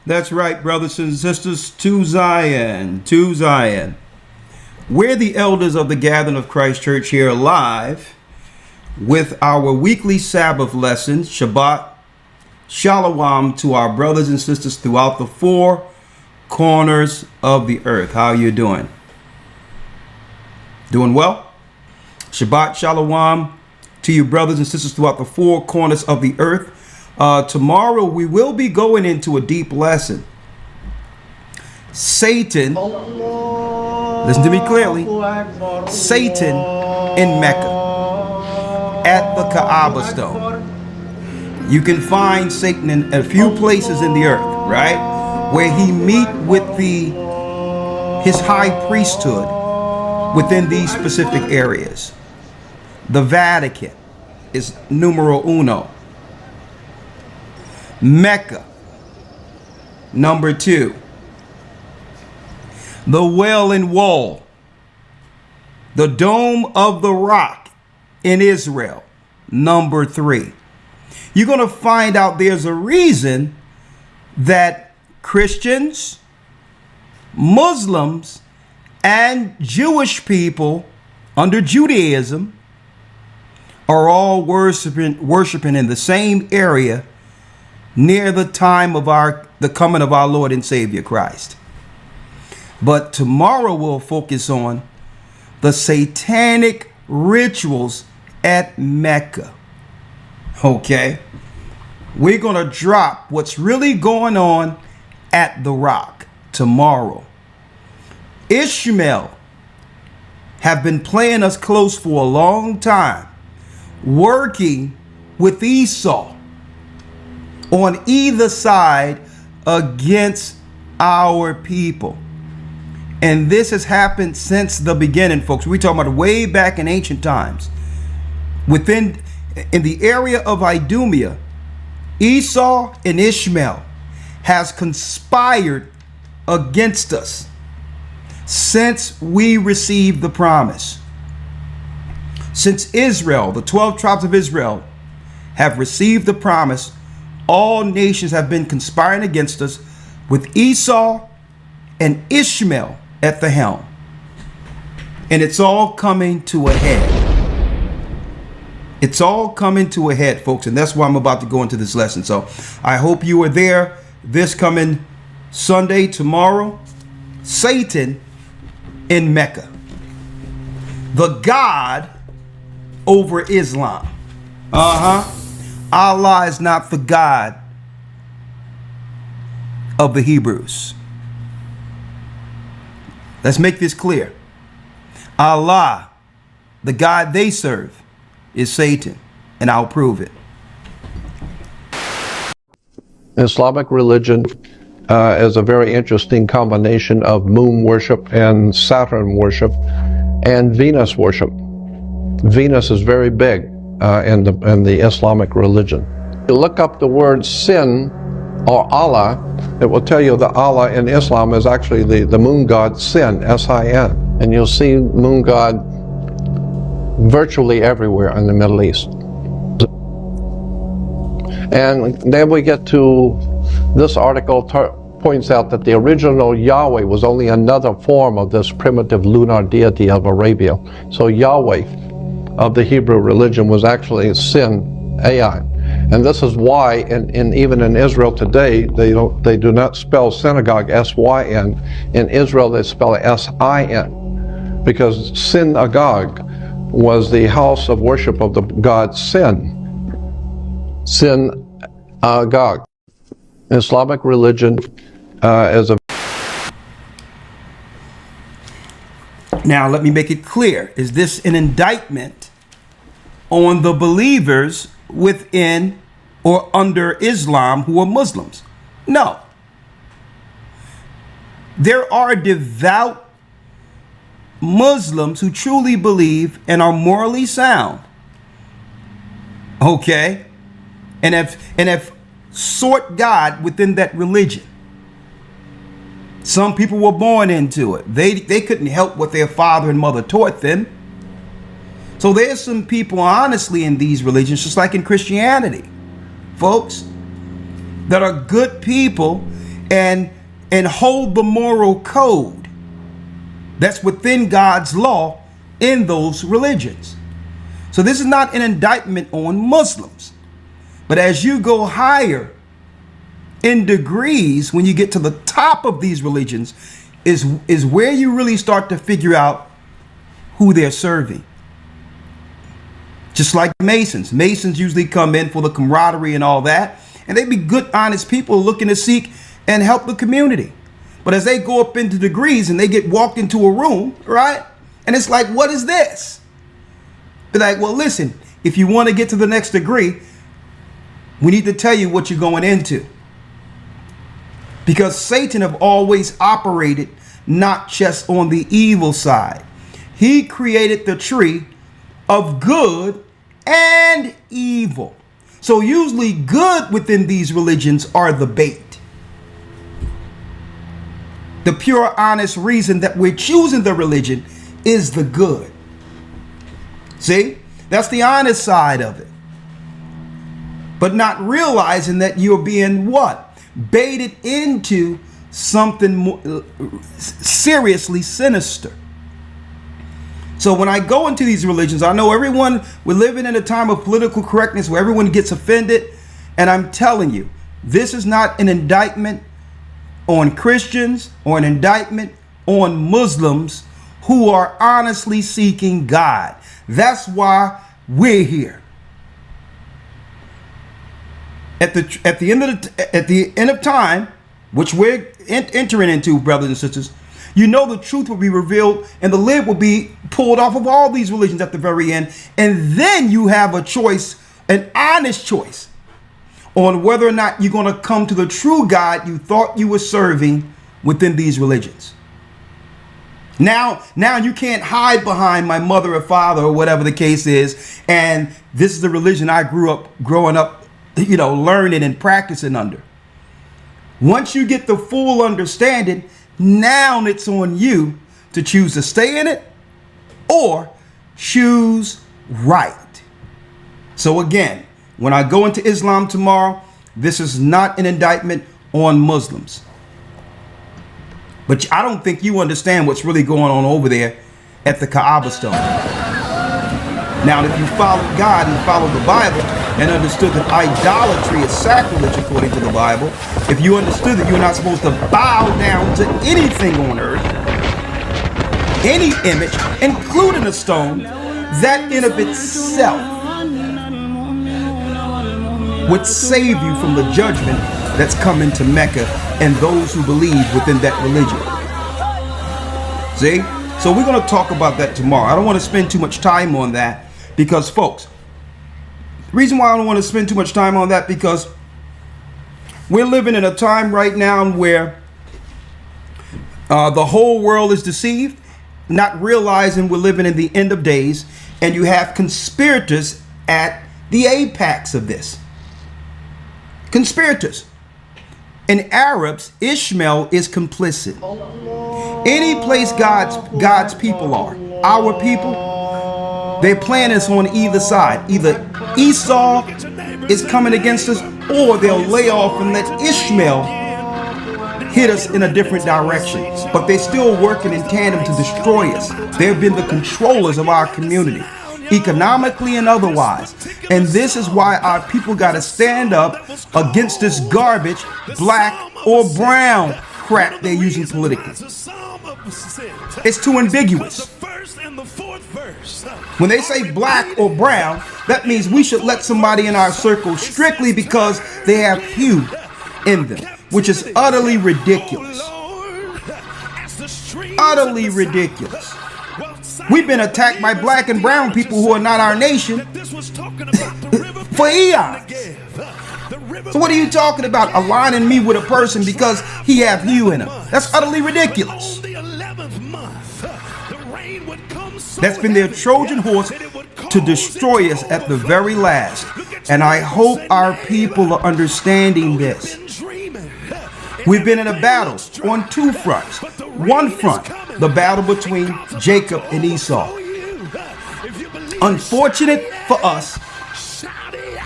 That's right, brothers and sisters, to Zion, to Zion. We're the elders of the Gathering of Christ Church here live with our weekly Sabbath lessons, Shabbat Shalom, to our brothers and sisters throughout the four corners of the earth. How are you doing? Doing well? Shabbat Shalom to you brothers and sisters throughout the four corners of the earth. Tomorrow we will be going into a deep lesson. Satan, listen to me clearly, Satan in Mecca at the Kaaba stone. You can find Satan in a few places in the earth, right? Where he meet with his high priesthood within these specific areas. The Vatican is numero uno. Mecca, number two. The Wailing Wall, the Dome of the Rock in Israel, number three. You're going to find out there's a reason that Christians, Muslims, and Jewish people under Judaism are all worshiping in the same area near the time of the coming of our Lord and Savior Christ. But tomorrow we'll focus on the satanic rituals at Mecca. Okay? We're going to drop what's really going on at the Rock tomorrow. Ishmael have been playing us close for a long time, working with Esau on either side against our people. And this has happened since the beginning, folks. We're talking about way back in ancient times. In the area of Idumea, Esau and Ishmael has conspired against us since we received the promise. Since Israel, the 12 tribes of Israel, have received the promise, all nations have been conspiring against us with Esau and Ishmael at the helm. And it's all coming to a head. It's all coming to a head, folks. And that's why I'm about to go into this lesson. So I hope you are there this coming Sunday, tomorrow. Satan in Mecca, the God over Islam. Allah is not the God of the Hebrews. Let's make this clear. Allah, the God they serve, is Satan, and I'll prove it. Islamic religion is a very interesting combination of moon worship and Saturn worship and Venus worship. Venus is very big in the Islamic religion. You look up the word sin or Allah, it will tell you that Allah in Islam is actually the moon god Sin, S-I-N. And you'll see moon god virtually everywhere in the Middle East. And then we get to this article points out that the original Yahweh was only another form of this primitive lunar deity of Arabia. So Yahweh of the Hebrew religion was actually Sin, Ai. And this is why even in Israel today, they do not spell synagogue S-Y-N. In Israel, they spell it S-I-N. Because synagogue was the house of worship of the god Sin. Synagogue. Islamic religion is a... Now, let me make it clear. Is this an indictment on the believers within or under Islam who are Muslims? No. There are devout Muslims who truly believe and are morally sound. Okay? And have sought God within that religion. Some people were born into it. They couldn't help what their father and mother taught them. So there's some people, honestly, in these religions, just like in Christianity, folks, that are good people and hold the moral code that's within God's law in those religions. So this is not an indictment on Muslims. But as you go higher in degrees, when you get to the top of these religions, is where you really start to figure out who they're serving. Just like Masons. Masons usually come in for the camaraderie and all that. And they be good, honest people looking to seek and help the community. But as they go up into degrees and they get walked into a room, right? And it's like, what is this? Be like, well, listen, if you want to get to the next degree, we need to tell you what you're going into. Because Satan have always operated not just on the evil side. He created the tree of good and evil. So usually good within these religions are the bait. The pure, honest reason that we're choosing the religion is the good. See, that's the honest side of it. But not realizing that you're being what? Baited into something more seriously sinister. So when I go into these religions, I know we're living in a time of political correctness where everyone gets offended. And I'm telling you, this is not an indictment on Christians or an indictment on Muslims who are honestly seeking God. That's why we're here. At the end of time, which we're entering into, brothers and sisters, you know the truth will be revealed and the lid will be pulled off of all these religions at the very end. And then you have a choice, an honest choice, on whether or not you're going to come to the true God you thought you were serving within these religions. Now you can't hide behind my mother or father or whatever the case is. And this is the religion I growing up, learning and practicing under. Once you get the full understanding, now it's on you to choose to stay in it or choose right. So again, when I go into Islam tomorrow, this is not an indictment on Muslims. But I don't think you understand what's really going on over there at the Kaaba stone. Now, if you followed God and followed the Bible and understood that idolatry is sacrilege according to the Bible, if you understood that you're not supposed to bow down to anything on earth, any image, including a stone, that in of itself would save you from the judgment that's coming to Mecca and those who believe within that religion. See? So we're going to talk about that tomorrow. I don't want to spend too much time on that because, folks, the reason why I don't want to spend too much time on that because we're living in a time right now where the whole world is deceived, not realizing we're living in the end of days, and you have conspirators at the apex of this. Conspirators. In Arabs, Ishmael is complicit. Any place God's people are, our people, their plan is on either side. Either Esau is coming against us, or they'll lay off and let Ishmael hit us in a different direction. But they're still working in tandem to destroy us. They've been the controllers of our community, economically and otherwise. And this is why our people got to stand up against this garbage, black or brown crap they're using politically. It's too ambiguous. When they say black or brown, that means we should let somebody in our circle strictly because they have hue in them, which is utterly ridiculous. Utterly ridiculous. We've been attacked by black and brown people who are not our nation for eons. So what are you talking about aligning me with a person because he have hue in him? That's utterly ridiculous. That's been their Trojan horse to destroy us at the very last. And I hope our people are understanding this. We've been in a battle on two fronts. One front, the battle between Jacob and Esau. Unfortunate for us,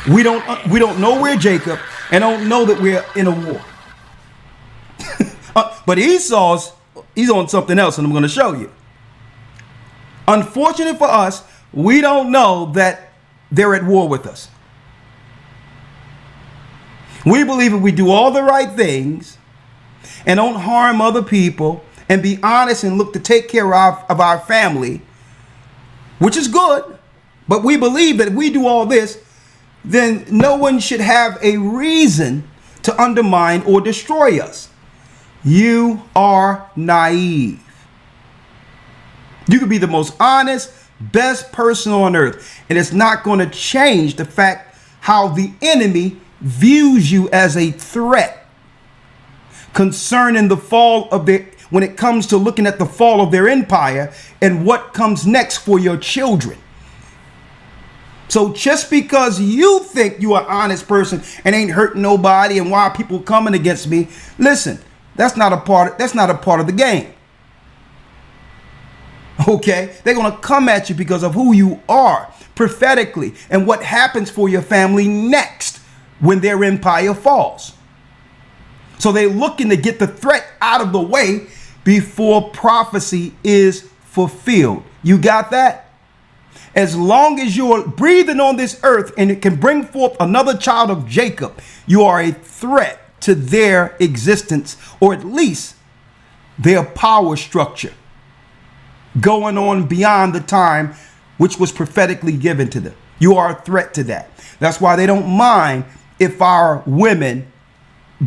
we don't know we're Jacob and don't know that we're in a war. But he's on something else, and I'm going to show you. Unfortunate for us, we don't know that they're at war with us. We believe if we do all the right things and don't harm other people and be honest and look to take care of our family, which is good, but we believe that if we do all this, then no one should have a reason to undermine or destroy us. You are naive. You could be the most honest, best person on earth, and it's not going to change the fact how the enemy views you as a threat concerning the fall of when it comes to looking at the fall of their empire and what comes next for your children. So just because you think you are an honest person and ain't hurting nobody and why are people coming against me, listen, that's not a part of the game. Okay, they're going to come at you because of who you are prophetically and what happens for your family next when their empire falls. So they're looking to get the threat out of the way before prophecy is fulfilled. You got that? As long as you're breathing on this earth and it can bring forth another child of Jacob, you are a threat to their existence, or at least their power structure going on beyond the time which was prophetically given to them. You are a threat to that. That's why they don't mind if our women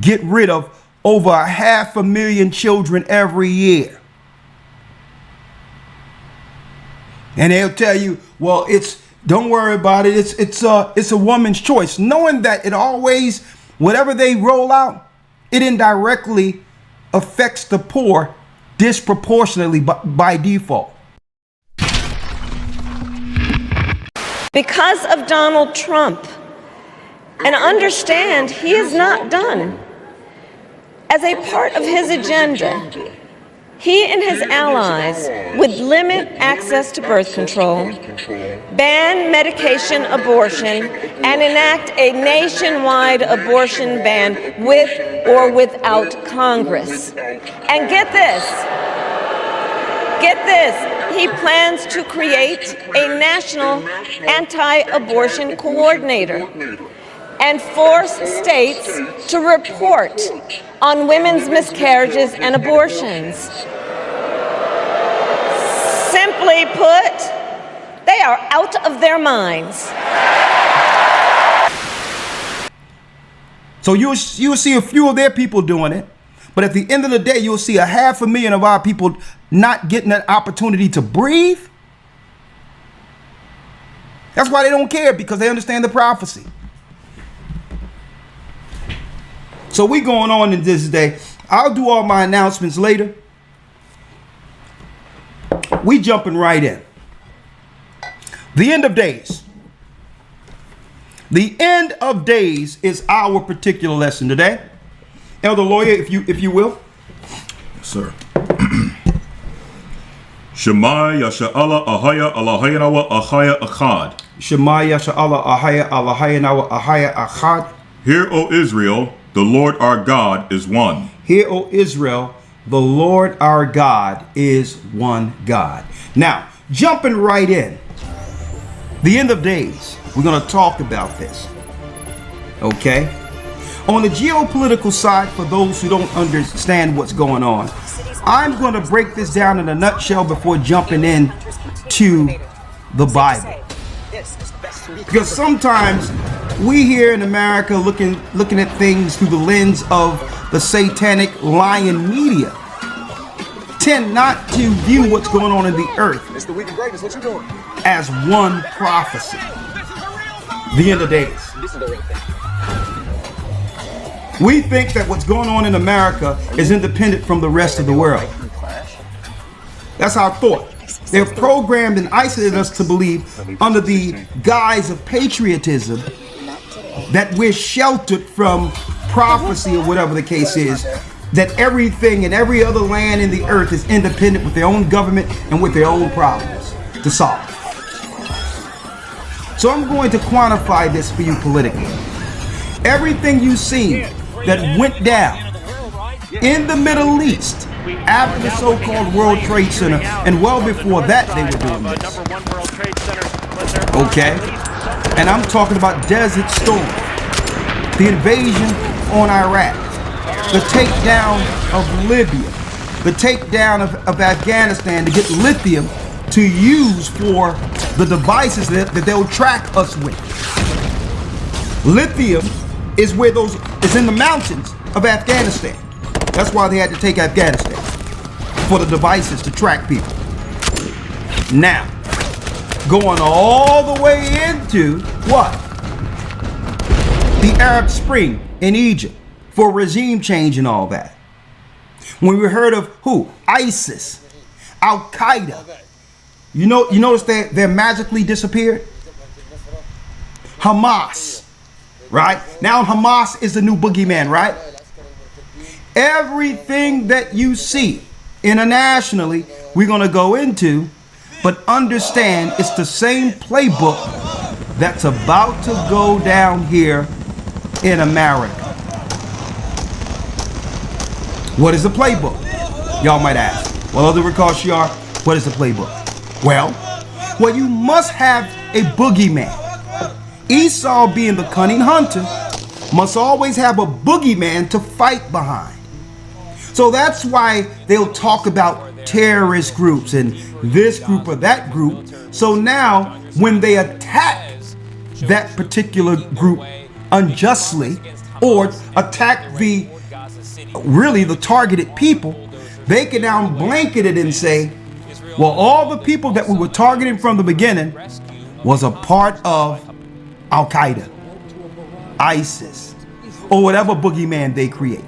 get rid of over 500,000 children every year. And they'll tell you, well, don't worry about it. It's a woman's choice, knowing that it always, whatever they roll out, it indirectly affects the poor disproportionately by default. Because of Donald Trump. And understand, he is not done. As a part of his agenda, he and his allies would limit access to birth control, ban medication abortion, and enact a nationwide abortion ban with or without Congress. And get this, he plans to create a national anti-abortion coordinator and force states to report on women's miscarriages and abortions. Simply put, they are out of their minds. So you'll see a few of their people doing it, but at the end of the day, you'll see 500,000 of our people not getting that opportunity to breathe. That's why they don't care, because they understand the prophecy. So we going on in this day. I'll do all my announcements later. We jumping right in. The end of days. The end of days is our particular lesson today. Elder Lawyer, if you will. Yes, sir. Shema Yasha'Allah Ahaya Allahayanawa Ahaya Achad. Shema Yasha'Allah Ahaya Allahayanawa Ahaya Achad. Hear, O Israel, the Lord our God is one. Hear, O Israel, the Lord our God is one God. Now, jumping right in. The end of days. We're going to talk about this. Okay? On the geopolitical side, for those who don't understand what's going on, I'm going to break this down in a nutshell before jumping in to the Bible. Because sometimes we here in America looking at things through the lens of the satanic lying media tend not to view what's going on in the earth as one prophecy. The end of days. We think that what's going on in America is independent from the rest of the world. That's our thought. They're programmed and isolated us to believe, under the guise of patriotism, that we're sheltered from prophecy or whatever the case is, that everything and every other land in the earth is independent with their own government and with their own problems to solve. So I'm going to quantify this for you politically. Everything you see that went down in the Middle East after the so-called World Trade Center, and well before that they were doing this. Okay? And I'm talking about Desert Storm, the invasion on Iraq, the takedown of Libya, the takedown of Afghanistan to get lithium to use for the devices that they'll track us with. Lithium is where it's in the mountains of Afghanistan. That's why they had to take Afghanistan, for the devices to track people. Now, going all the way into what? The Arab Spring in Egypt for regime change and all that. When we heard of who? ISIS, Al-Qaeda. You notice they're magically disappeared? Hamas, right? Now Hamas is the new boogeyman, right? Everything that you see internationally, we're going to go into, but understand it's the same playbook that's about to go down here in America. What is the playbook? Y'all might ask. Well, Elder Ricard Shiar, what is the playbook? Well, you must have a boogeyman. Esau, being the cunning hunter, must always have a boogeyman to fight behind. So that's why they'll talk about terrorist groups and this group or that group. So now when they attack that particular group unjustly or attack the targeted people, they can now blanket it and say, well, all the people that we were targeting from the beginning was a part of Al-Qaeda, ISIS, or whatever boogeyman they create.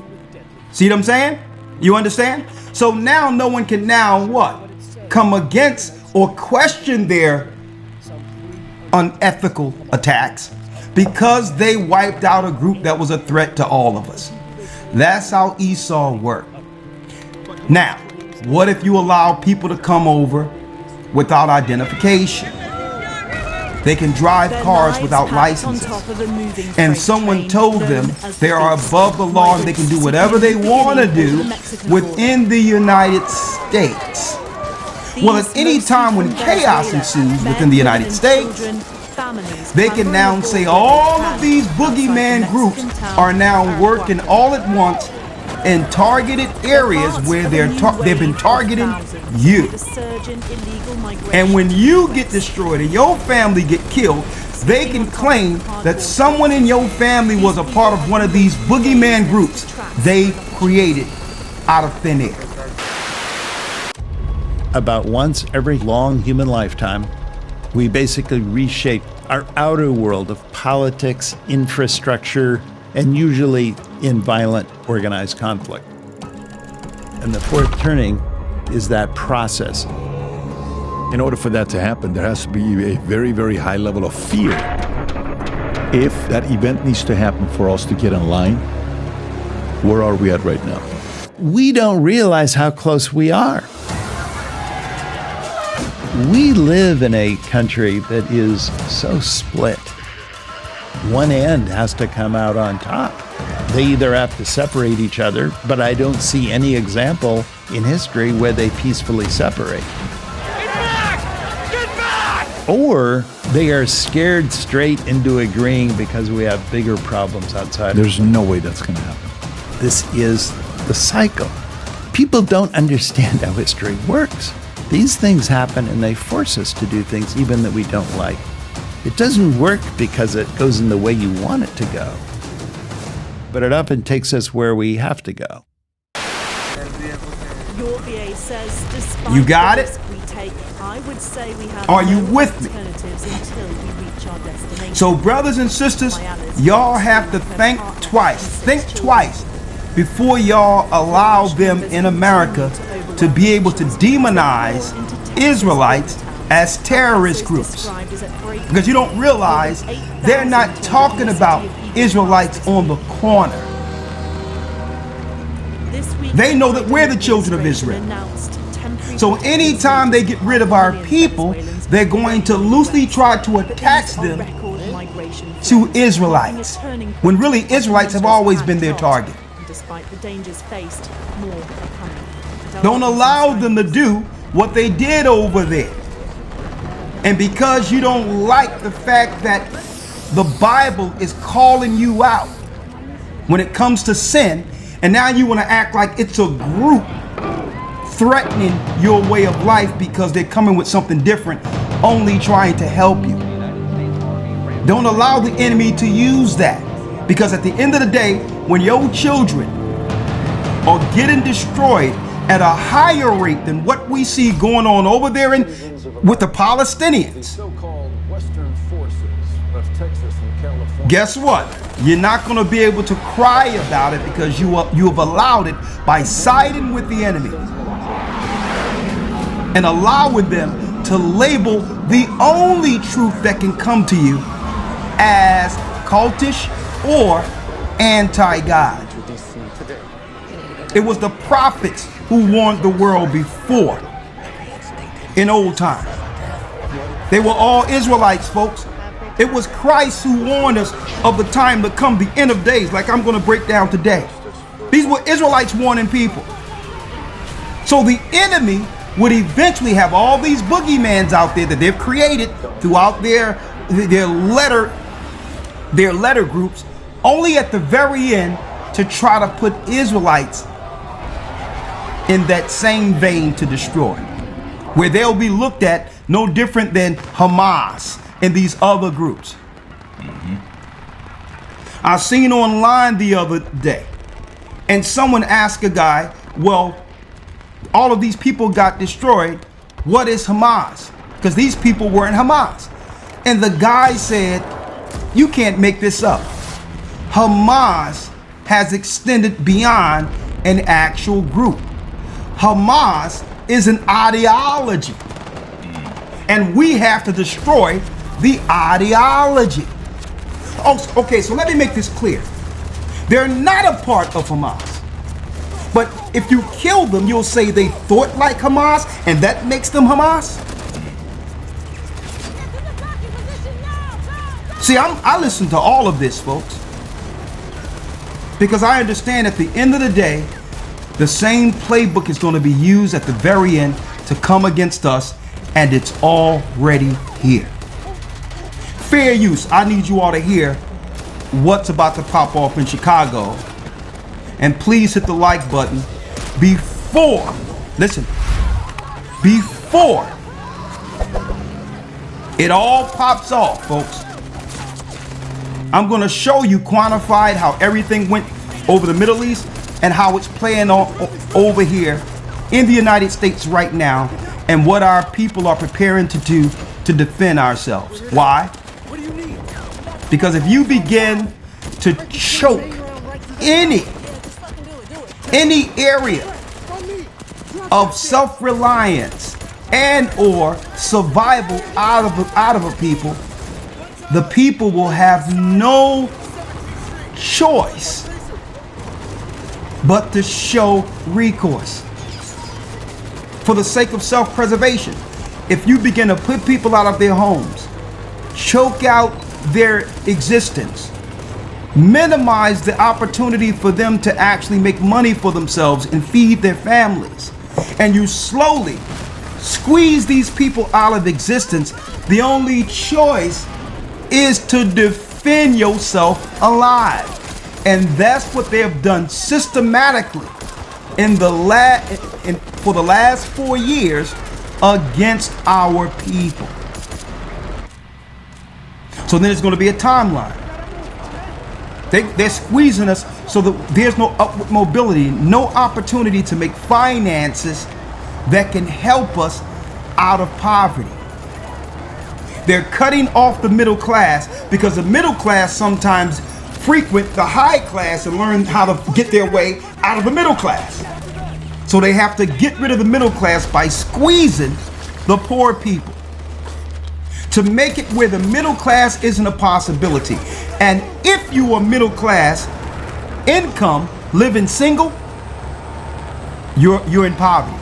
See what I'm saying? You understand? So now no one can now what? Come against or question their unethical attacks because they wiped out a group that was a threat to all of us. That's how Esau worked. Now, what if you allow people to come over without identification? They can drive cars without licenses. And someone told them they are above the law and they can do whatever they want to do within the United States. Well, at any time when chaos ensues within the United States, they can now say all of these boogeyman groups are now working all at once in targeted areas where they've been targeting you. And when you get destroyed and your family get killed, they can claim that someone in your family was a part of one of these boogeyman groups they created out of thin air. About once every long human lifetime, we basically reshape our outer world of politics, infrastructure, and usually in violent, organized conflict. And the fourth turning is that process. In order for that to happen, there has to be a very, very high level of fear. If that event needs to happen for us to get in line, where are we at right now? We don't realize how close we are. We live in a country that is so split. One end has to come out on top. They either have to separate each other, but I don't see any example in history where they peacefully separate. Get back! Get back! Or they are scared straight into agreeing because we have bigger problems outside. There's no way that's going to happen. This is the cycle. People don't understand how history works. These things happen and they force us to do things even that we don't like. It doesn't work because it goes in the way you want it to go, but it often takes us where we have to go. Your VA says, despite you got it? we take, I would say we have Are you with me? alternatives until we reach our destination. So brothers and sisters, y'all have to think twice before y'all allow them in America to be able to demonize Israelites as terrorist groups. Because you don't realize they're not talking about Israelites on the corner. They know that we're the children of Israel. So anytime they get rid of our people, they're going to loosely try to attach them to Israelites, when really Israelites have always been their target. despite the dangers faced, more are coming. And Don't our allow concerns- them to do what they did over there. And because you don't like the fact that the Bible is calling you out when it comes to sin, and now you want to act like it's a group threatening your way of life because they're coming with something different, only trying to help you. Don't allow the enemy to use that, because at the end of the day, when your children are getting destroyed at a higher rate than what we see going on over there with the Palestinians, So-called Western forces of Texas and California. guess what? You're not going to be able to cry about it because you have allowed it by siding with the enemy and allowing them to label the only truth that can come to you as cultish or anti-God. It was the prophets who warned the world before in old time. They were all Israelites, folks. It was Christ who warned us of the time to come, the end of days, like I'm going to break down today. These were Israelites warning people. So the enemy would eventually have all these boogeymans out there that they've created throughout their letter groups, only at the very end to try to put Israelites in that same vein to destroy, where they'll be looked at no different than Hamas and these other groups. I seen online the other day, and someone asked a guy, well, all of these people got destroyed. What is Hamas? Because these people weren't Hamas. And the guy said, you can't make this up. Hamas has extended beyond an actual group. Hamas is an ideology. And we have to destroy the ideology. Oh, okay, so let me make this clear. They're not a part of Hamas. But if you kill them, you'll say they thought like Hamas, and that makes them Hamas? See, I listen to all of this, folks, because I understand at the end of the day, the same playbook is going to be used at the very end to come against us, and it's already here. Fair use. I need you all to hear what's about to pop off in Chicago. And please hit the like button before it all pops off, folks. I'm going to show you quantified how everything went over the Middle East and how it's playing over here in the United States right now, and what our people are preparing to do to defend ourselves. Why? Because if you begin to choke any area of self-reliance and or survival out of a people, the people will have no choice but to show recourse for the sake of self-preservation. If you begin to put people out of their homes, choke out their existence, minimize the opportunity for them to actually make money for themselves and feed their families, and you slowly squeeze these people out of existence, the only choice is to defend yourself alive. And that's what they have done systematically for the last 4 years against our people. So then there's going to be a timeline. They're squeezing us so that there's no upward mobility, no opportunity to make finances that can help us out of poverty. They're cutting off the middle class because the middle class sometimes frequent the high class and learn how to get their way out of the middle class. So they have to get rid of the middle class by squeezing the poor people to make it where the middle class isn't a possibility. And if you are middle class income, living single, you're in poverty.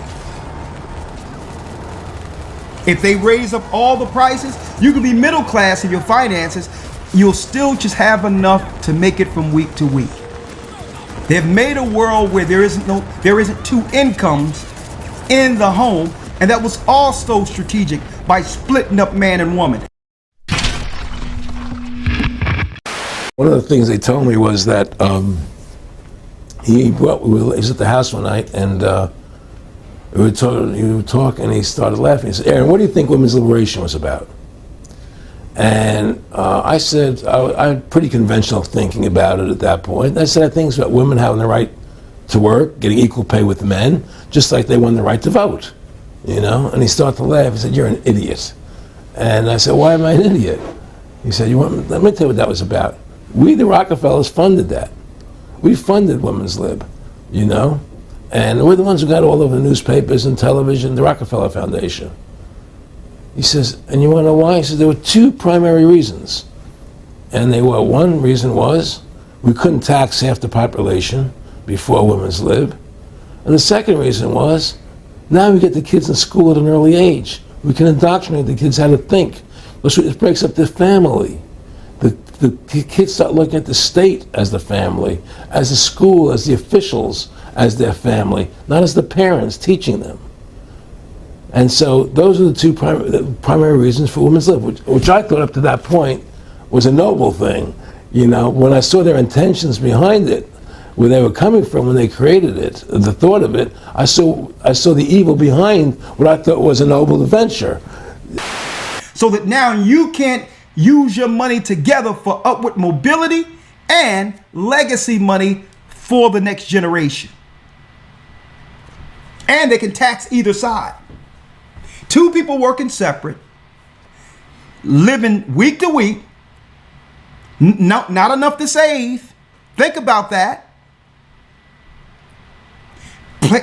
If they raise up all the prices, you can be middle class in your finances. You'll still just have enough to make it from week to week. They've made a world where there isn't two incomes in the home, and that was also strategic by splitting up man and woman. One of the things they told me was that he was at the house one night, and we were talking, and he started laughing. He said, "Aaron, what do you think women's liberation was about?" And I said, I had pretty conventional thinking about it at that point. I said, I think it's about women having the right to work, getting equal pay with men, just like they won the right to vote, you know? And he started to laugh. He said, "You're an idiot." And I said, "Why am I an idiot?" He said, let me tell you what that was about. We, the Rockefellers, funded that. We funded Women's Lib, you know? And we're the ones who got all over the newspapers and television, the Rockefeller Foundation. He says, and you want to know why? He says, there were two primary reasons. And one reason was we couldn't tax half the population before Women's Lib. And the second reason was, now we get the kids in school at an early age. We can indoctrinate the kids how to think. It breaks up the family. The kids start looking at the state as the family, as the school, as the officials, as their family, not as the parents teaching them. And so those are the two primary reasons for Women's Lib, which I thought up to that point was a noble thing. You know, when I saw their intentions behind it, where they were coming from when they created it, the thought of it, I saw the evil behind what I thought was a noble venture. So that now you can't use your money together for upward mobility and legacy money for the next generation. And they can tax either side. Two people working separate, living week to week, not enough to save. Think about that.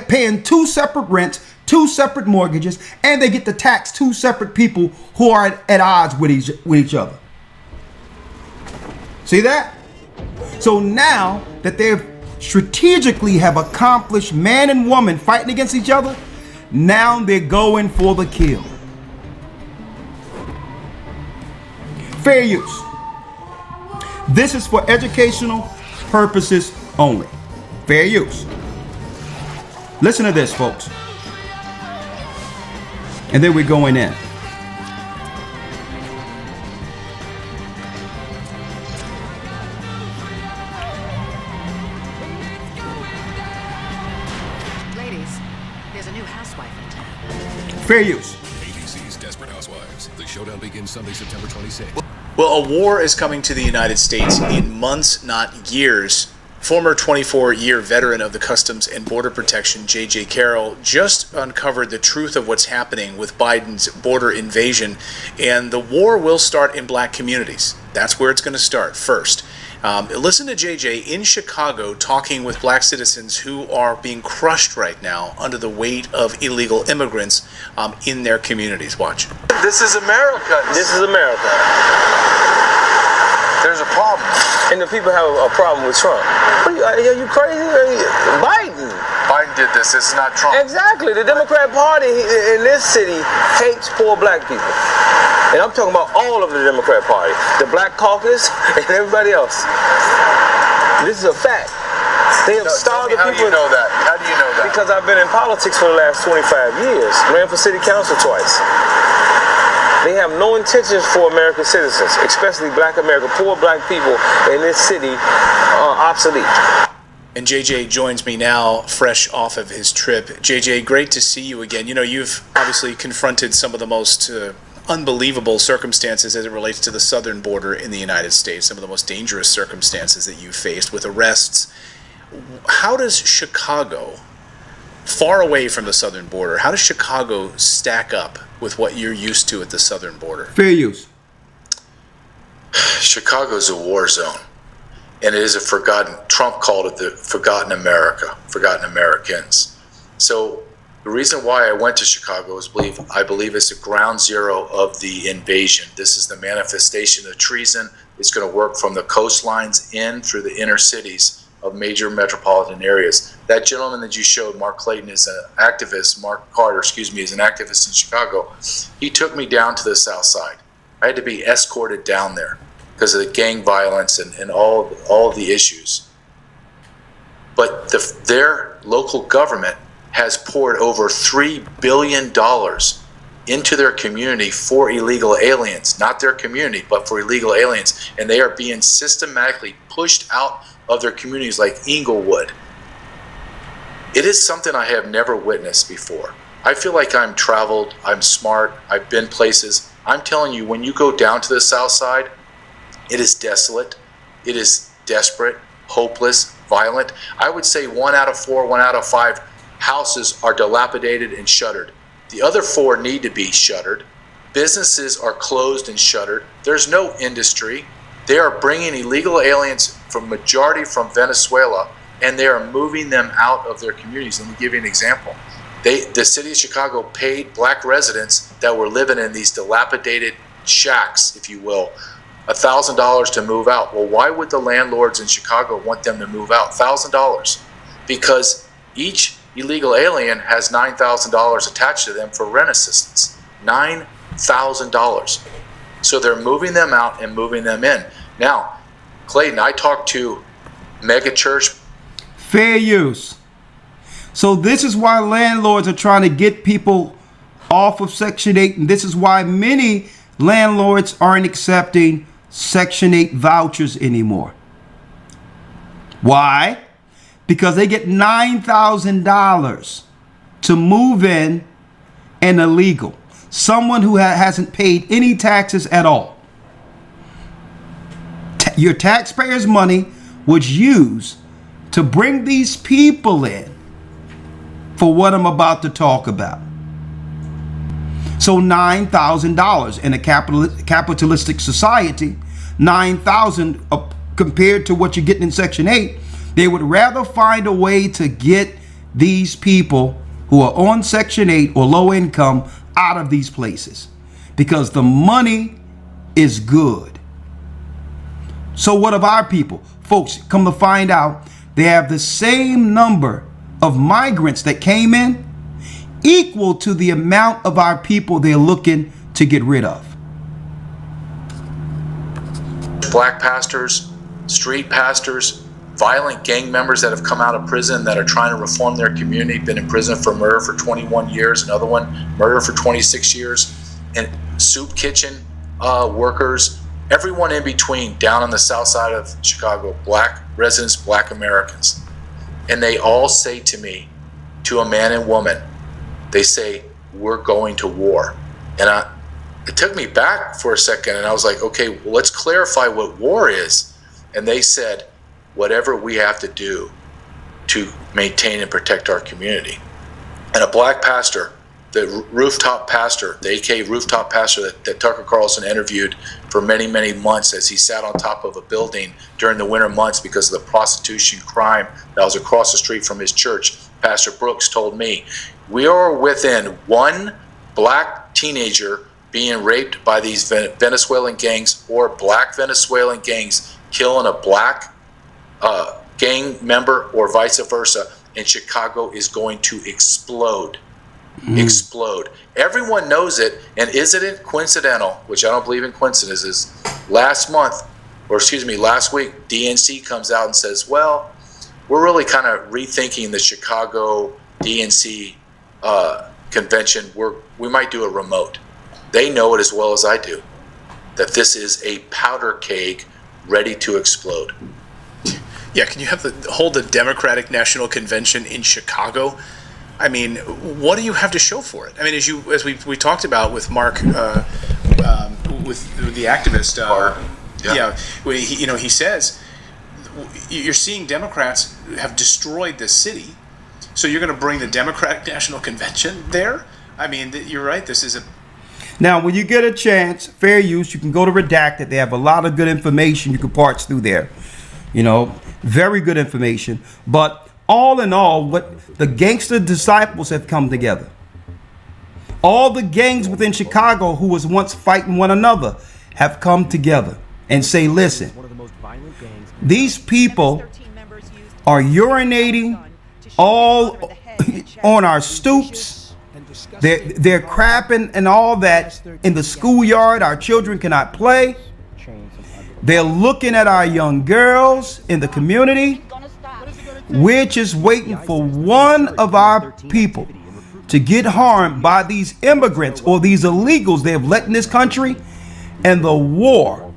Paying two separate rents, two separate mortgages, and they get to tax two separate people who are at odds with each other. See that? So now that they've strategically have accomplished man and woman fighting against each other, now they're going for the kill. Fair use. This is for educational purposes only. Fair use. Listen to this, folks. And then we're going in. Ladies, there's a new housewife in town. Fair use. ABC's Desperate Housewives. The showdown begins Sunday, September 26th. Well, a war is coming to the United States in months, not years. Former 24-year veteran of the Customs and Border Protection, J.J. Carroll, just uncovered the truth of what's happening with Biden's border invasion, and the war will start in black communities. That's where it's going to start first. Listen to J.J. in Chicago talking with black citizens who are being crushed right now under the weight of illegal immigrants in their communities. Watch. This is America. This is America. There's a problem. And the people have a problem with Trump. Are you crazy? Biden did this. This is not Trump. Exactly. The Democrat Party in this city hates poor black people. And I'm talking about all of the Democrat Party. The Black Caucus and everybody else. This is a fact. They have starved the people. How do you know that? How do you know that? Because I've been in politics for the last 25 years. Ran for city council twice. They have no intentions for American citizens, especially black America. Poor black people in this city are obsolete. And JJ joins me now, fresh off of his trip. JJ, great to see you again. You know, you've obviously confronted some of the most unbelievable circumstances as it relates to the southern border in the United States, some of the most dangerous circumstances that you've faced with arrests. How does Chicago, far away from the southern border, how does Chicago stack up with what you're used to at the southern border? Fair use. Chicago's a war zone. And it is a forgotten, Trump called it the forgotten America, forgotten Americans. So the reason why I went to Chicago is I believe it's a ground zero of the invasion. This is the manifestation of treason. It's going to work from the coastlines in through the inner cities of major metropolitan areas. That gentleman that you showed, Mark Clayton, is an activist. Mark Carter, is an activist in Chicago. He took me down to the south side. I had to be escorted down there because of the gang violence and all the issues. but their local government has poured over $3 billion into their community for illegal aliens, not their community, but for illegal aliens. And they are being systematically pushed out of their communities like Inglewood. It is something I have never witnessed before. I feel like I'm traveled, I'm smart, I've been places. I'm telling you, when you go down to the south side, it is desolate, it is desperate, hopeless, violent. I would say 1 out of 4, 1 out of 5 houses are dilapidated and shuttered. The other 4 need to be shuttered. Businesses are closed and shuttered. There's no industry. They are bringing illegal aliens majority from Venezuela, and they are moving them out of their communities. Let me give you an example. The city of Chicago paid black residents that were living in these dilapidated shacks, if you will, $1,000 to move out. Well, why would the landlords in Chicago want them to move out? $1,000. Because each illegal alien has $9,000 attached to them for rent assistance. $9,000. So they're moving them out and moving them in. Now, Clayton, I talked to mega church. Fair use. So this is why landlords are trying to get people off of Section 8, and this is why many landlords aren't accepting Section 8 vouchers anymore. Why? Because they get $9,000 to move in an illegal. Someone who hasn't paid any taxes at all. Your taxpayers' money was used to bring these people in for what I'm about to talk about. So $9,000 in a capitalistic society, $9,000 compared to what you're getting in Section 8, they would rather find a way to get these people who are on Section 8 or low income out of these places because the money is good. So what of our people? Folks, come to find out, they have the same number of migrants that came in equal to the amount of our people they're looking to get rid of. Black pastors, street pastors, violent gang members that have come out of prison that are trying to reform their community, been in prison for murder for 21 years, another one murder for 26 years, and soup kitchen workers, everyone in between down on the south side of Chicago, black residents, black Americans. And they all say to me, to a man and woman, they say, we're going to war. And it took me back for a second, and I was like, okay, well, let's clarify what war is. And they said, whatever we have to do to maintain and protect our community. And a black pastor, the rooftop pastor, the AK rooftop pastor that Tucker Carlson interviewed for many, many months as he sat on top of a building during the winter months because of the prostitution crime that was across the street from his church, Pastor Brooks told me, we are within one black teenager being raped by these Venezuelan gangs or black Venezuelan gangs killing a black gang member or vice versa, and Chicago is going to explode. Explode. Everyone knows it, and isn't it coincidental, which I don't believe in coincidences, last week, DNC comes out and says, well, we're really kind of rethinking the Chicago DNC convention. We might do a remote. They know it as well as I do, that this is a powder keg ready to explode. Yeah, can you hold the Democratic National Convention in Chicago? I mean, what do you have to show for it? I mean, as we talked about with Mark, with the activist, he says, you're seeing Democrats have destroyed this city, so you're going to bring the Democratic National Convention there? I mean, you're right. This is a. Now, when you get a chance, fair use, you can go to Redacted. They have a lot of good information you can parse through there. You know, very good information. But all in all, what the gangster disciples have come together. All the gangs within Chicago who was once fighting one another have come together and say, listen, these people are urinating all on our stoops. They're crapping and all that in the schoolyard. Our children cannot play. They're looking at our young girls in the community. We're just waiting for one of our people to get harmed by these immigrants or these illegals they have let in this country, and the war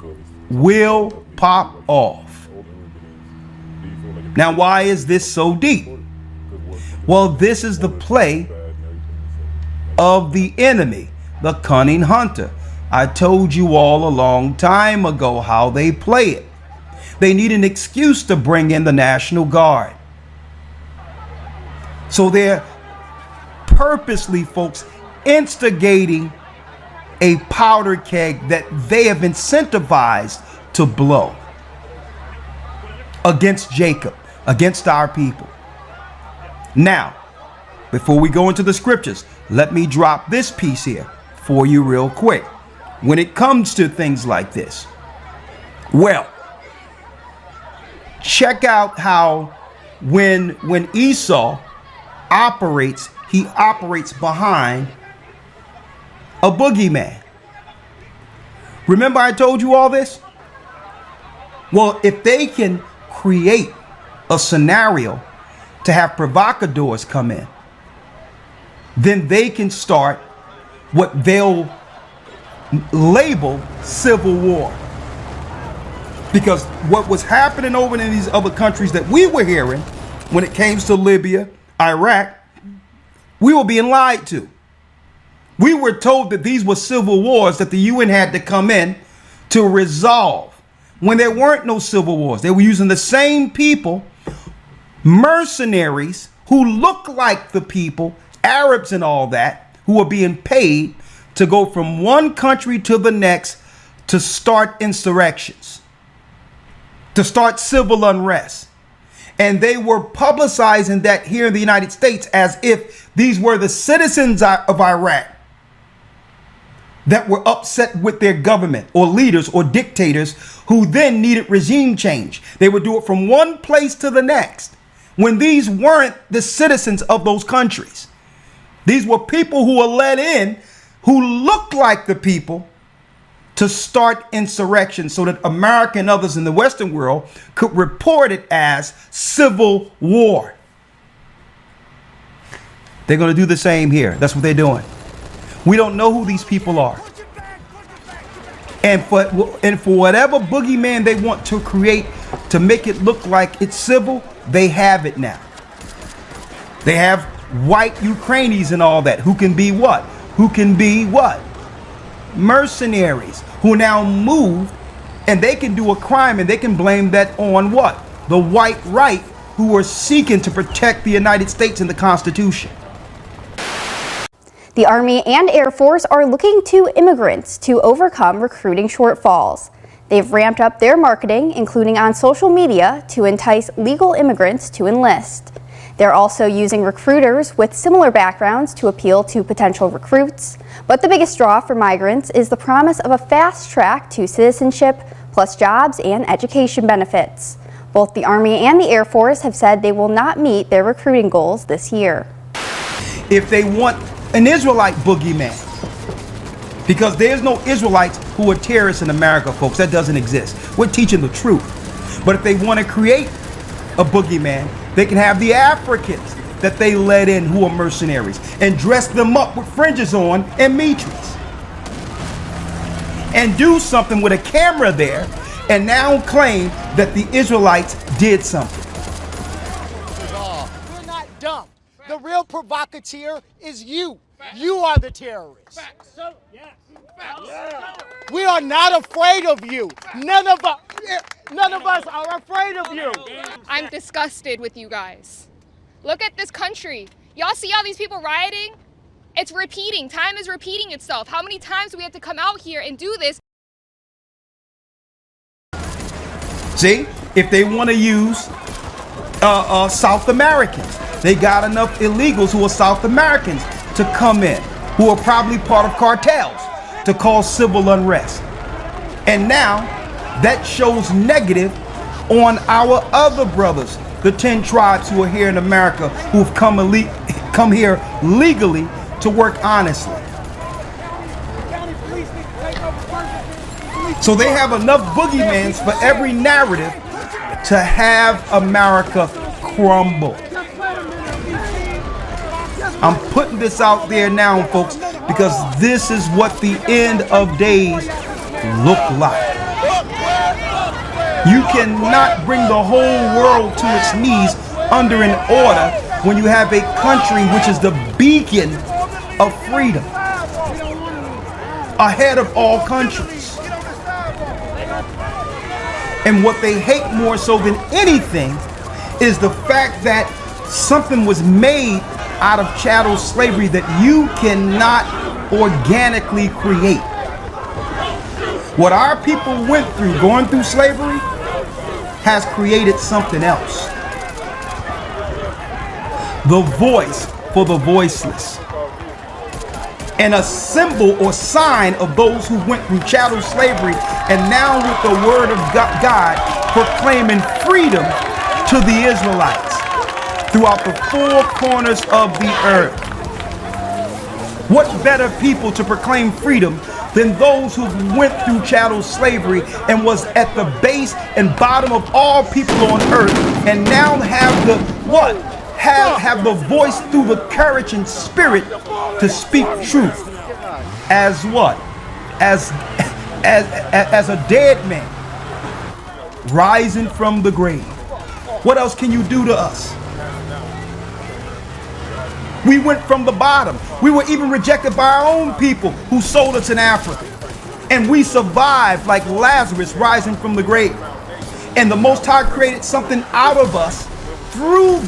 will pop off. Now, why is this so deep? Well, this is the play of the enemy, the cunning hunter. I told you all a long time ago how they play it. They need an excuse to bring in the National Guard. So they're purposely, folks, instigating a powder keg that they have incentivized to blow against Jacob, against our people. Now, before we go into the scriptures, let me drop this piece here for you real quick. When it comes to things like this, well, check out how when Esau operates, he operates behind a boogeyman. Remember I told you all this? Well, if they can create a scenario to have provocateurs come in, then they can start what they'll label civil war. Because what was happening over in these other countries that we were hearing when it came to Libya, Iraq, we were being lied to. We were told that these were civil wars that the UN had to come in to resolve, when there weren't no civil wars. They were using the same people, mercenaries who look like the people, Arabs and all that, who were being paid to go from one country to the next to start insurrections, to start civil unrest. And they were publicizing that here in the United States as if these were the citizens of Iraq that were upset with their government or leaders or dictators who then needed regime change. They would do it from one place to the next when these weren't the citizens of those countries. These were people who were let in who looked like the people to start insurrection so that America and others in the Western world could report it as civil war. They're going to do the same here. That's what they're doing. We don't know who these people are. And for whatever boogeyman they want to create to make it look like it's civil, they have it now. They have white Ukrainians and all that who can be what? Who can be what? Mercenaries who now move, and they can do a crime and they can blame that on what? The white right, who are seeking to protect the United States and the Constitution. The Army and Air Force are looking to immigrants to overcome recruiting shortfalls. They've ramped up their marketing, including on social media, to entice legal immigrants to enlist. They're also using recruiters with similar backgrounds to appeal to potential recruits. But the biggest draw for migrants is the promise of a fast track to citizenship, plus jobs and education benefits. Both the Army and the Air Force have said they will not meet their recruiting goals this year. If they want an Israelite boogeyman, because there's no Israelites who are terrorists in America, folks. That doesn't exist. We're teaching the truth. But if they want to create a boogeyman, they can have the Africans that they let in who are mercenaries and dress them up with fringes on and mitres and do something with a camera there and now claim that the Israelites did something. We're not dumb. The real provocateur is you. You are the terrorist. We are not afraid of you. None of us are afraid of you. I'm disgusted with you guys. Look at this country. Y'all see all these people rioting? It's repeating. Time is repeating itself. How many times do we have to come out here and do this? See, if they want to use South Americans, they got enough illegals who are South Americans to come in, who are probably part of cartels to cause civil unrest. And now that shows negative on our other brothers, the 10 tribes who are here in America, who have come here legally to work honestly. So they have enough boogeymans for every narrative to have America crumble. I'm putting this out there now, folks, because this is what the end of days look like. You cannot bring the whole world to its knees under an order when you have a country which is the beacon of freedom, ahead of all countries. And what they hate more so than anything is the fact that something was made out of chattel slavery that you cannot organically create. What our people went through going through slavery has created something else. The voice for the voiceless. And a symbol or sign of those who went through chattel slavery and now with the word of God proclaiming freedom to the Israelites throughout the four corners of the earth. What better people to proclaim freedom than those who went through chattel slavery and was at the base and bottom of all people on earth and now have the what? Have the voice through the courage and spirit to speak truth as what? As a dead man rising from the grave. What else can you do to us? We went from the bottom. We were even rejected by our own people who sold us in Africa. And we survived like Lazarus rising from the grave. And the Most High created something out of us through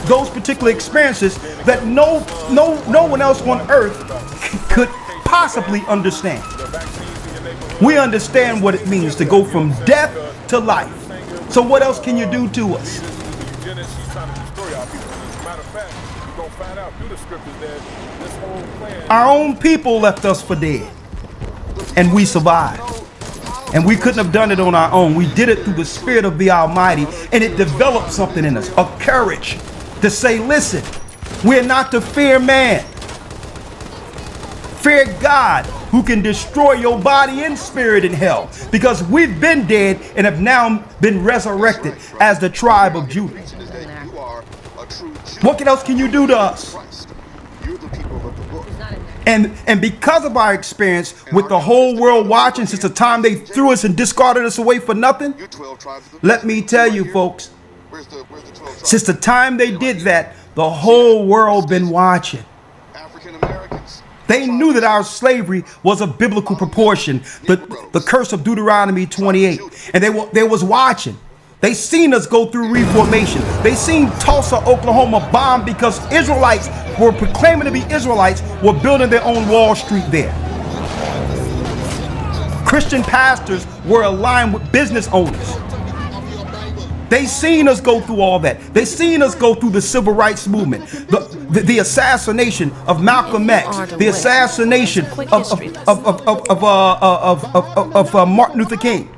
those particular experiences that no one else on earth could possibly understand. We understand what it means to go from death to life. So what else can you do to us? Our own people left us for dead, and we survived. And we couldn't have done it on our own. We did it through the Spirit of the Almighty, and it developed something in us, a courage to say, listen, we're not to fear man. Fear God, who can destroy your body and spirit in hell, because we've been dead and have now been resurrected as the tribe of Judah. What else can you do to us? And because of our experience with the whole world watching since the time they threw us and discarded us away for nothing, let me tell you folks, since the time they did that, the whole world been watching. They knew that our slavery was of biblical proportion, the curse of Deuteronomy 28, and they was watching. They seen us go through reformation. They seen Tulsa, Oklahoma bombed because Israelites were proclaiming to be Israelites were building their own Wall Street there. Christian pastors were aligned with business owners. They seen us go through all that. They seen us go through the civil rights movement, the assassination of Malcolm X, the assassination of Martin Luther King.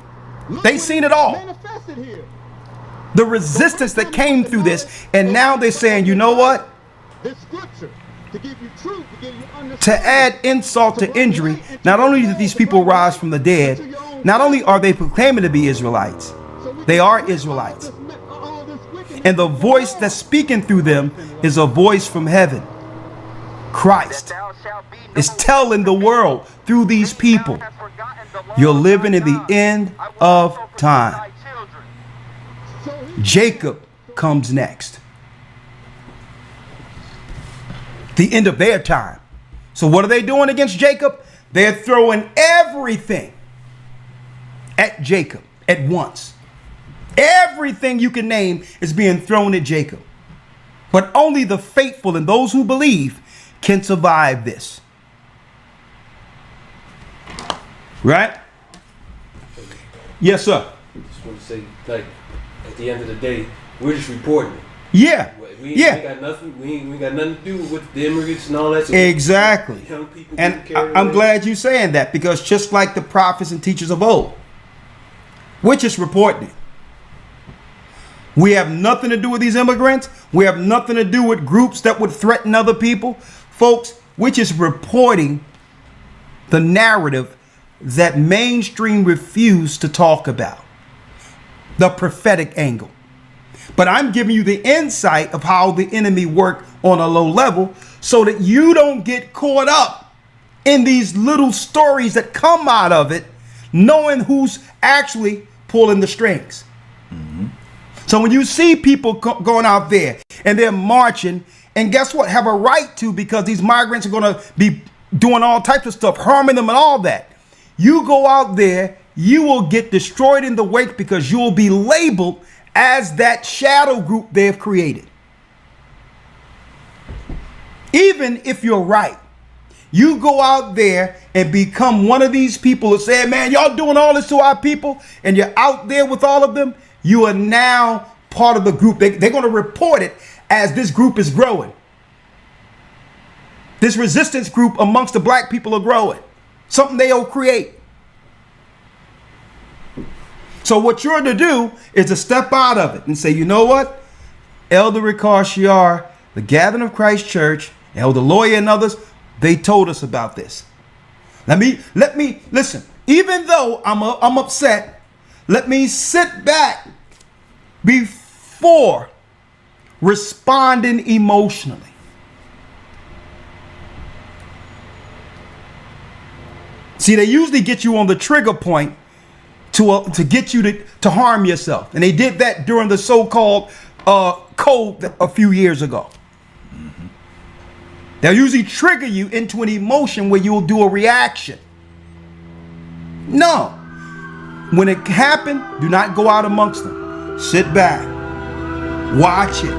They seen it all. The resistance that came through this, and now they're saying, you know what? To add insult to injury, not only did these people rise from the dead, not only are they proclaiming to be Israelites, they are Israelites. And the voice that's speaking through them is a voice from heaven. Christ is telling the world through these people, you're living in the end of time. Jacob comes next. The end of their time. So what are they doing against Jacob? They're throwing everything at Jacob at once. Everything you can name is being thrown at Jacob. But only the faithful and those who believe can survive this. Right? Yes, sir. I just want to say, like, at the end of the day, we're just reporting it. Yeah. We ain't got nothing. We ain't got nothing to do with the immigrants and all that. So exactly. Young people and I'm glad you're saying that, because just like the prophets and teachers of old, we're just reporting it. We have nothing to do with these immigrants. We have nothing to do with groups that would threaten other people. Folks, we're just reporting the narrative that mainstream refused to talk about. The prophetic angle. But I'm giving you the insight of how the enemy worked on a low level so that you don't get caught up in these little stories that come out of it, knowing who's actually pulling the strings. So when you see people going out there and they're marching, and guess what? Have a right to, because these migrants are going to be doing all types of stuff, harming them and all that. You go out there, you will get destroyed in the wake because you will be labeled as that shadow group they have created. Even if you're right, you go out there and become one of these people who say, man, y'all doing all this to our people, and you're out there with all of them, you are now part of the group. They're going to report it as this group is growing. This resistance group amongst the black people are growing. Something they'll create. So what you're to do is to step out of it and say, you know what? Elder Ricard Shiar, the Gathering of Christ Church, Elder Lawyer and others, they told us about this. Let me listen. Even though I'm upset, let me sit back before responding emotionally. See, they usually get you on the trigger point to get you to harm yourself. And they did that during the so-called code a few years ago. They'll usually trigger you into an emotion where you'll do a reaction. No. When it happened, do not go out amongst them. Sit back. Watch it.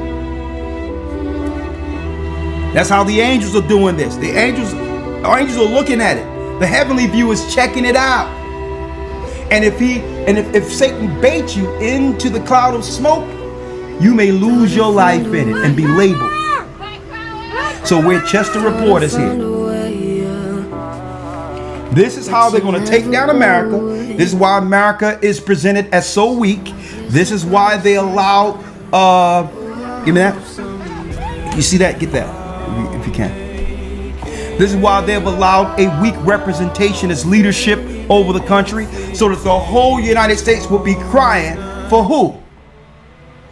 That's how the angels are doing this. Our angels are looking at it. The heavenly view is checking it out. And if Satan baits you into the cloud of smoke, you may lose your life in it and be labeled. So we're Chester reporters here. This is how they're going to take down America. This is why America is presented as so weak. This is why they allow, give me that. You see that? Get that, if you can. This is why they've allowed a weak representation as leadership over the country, so that the whole United States will be crying for who?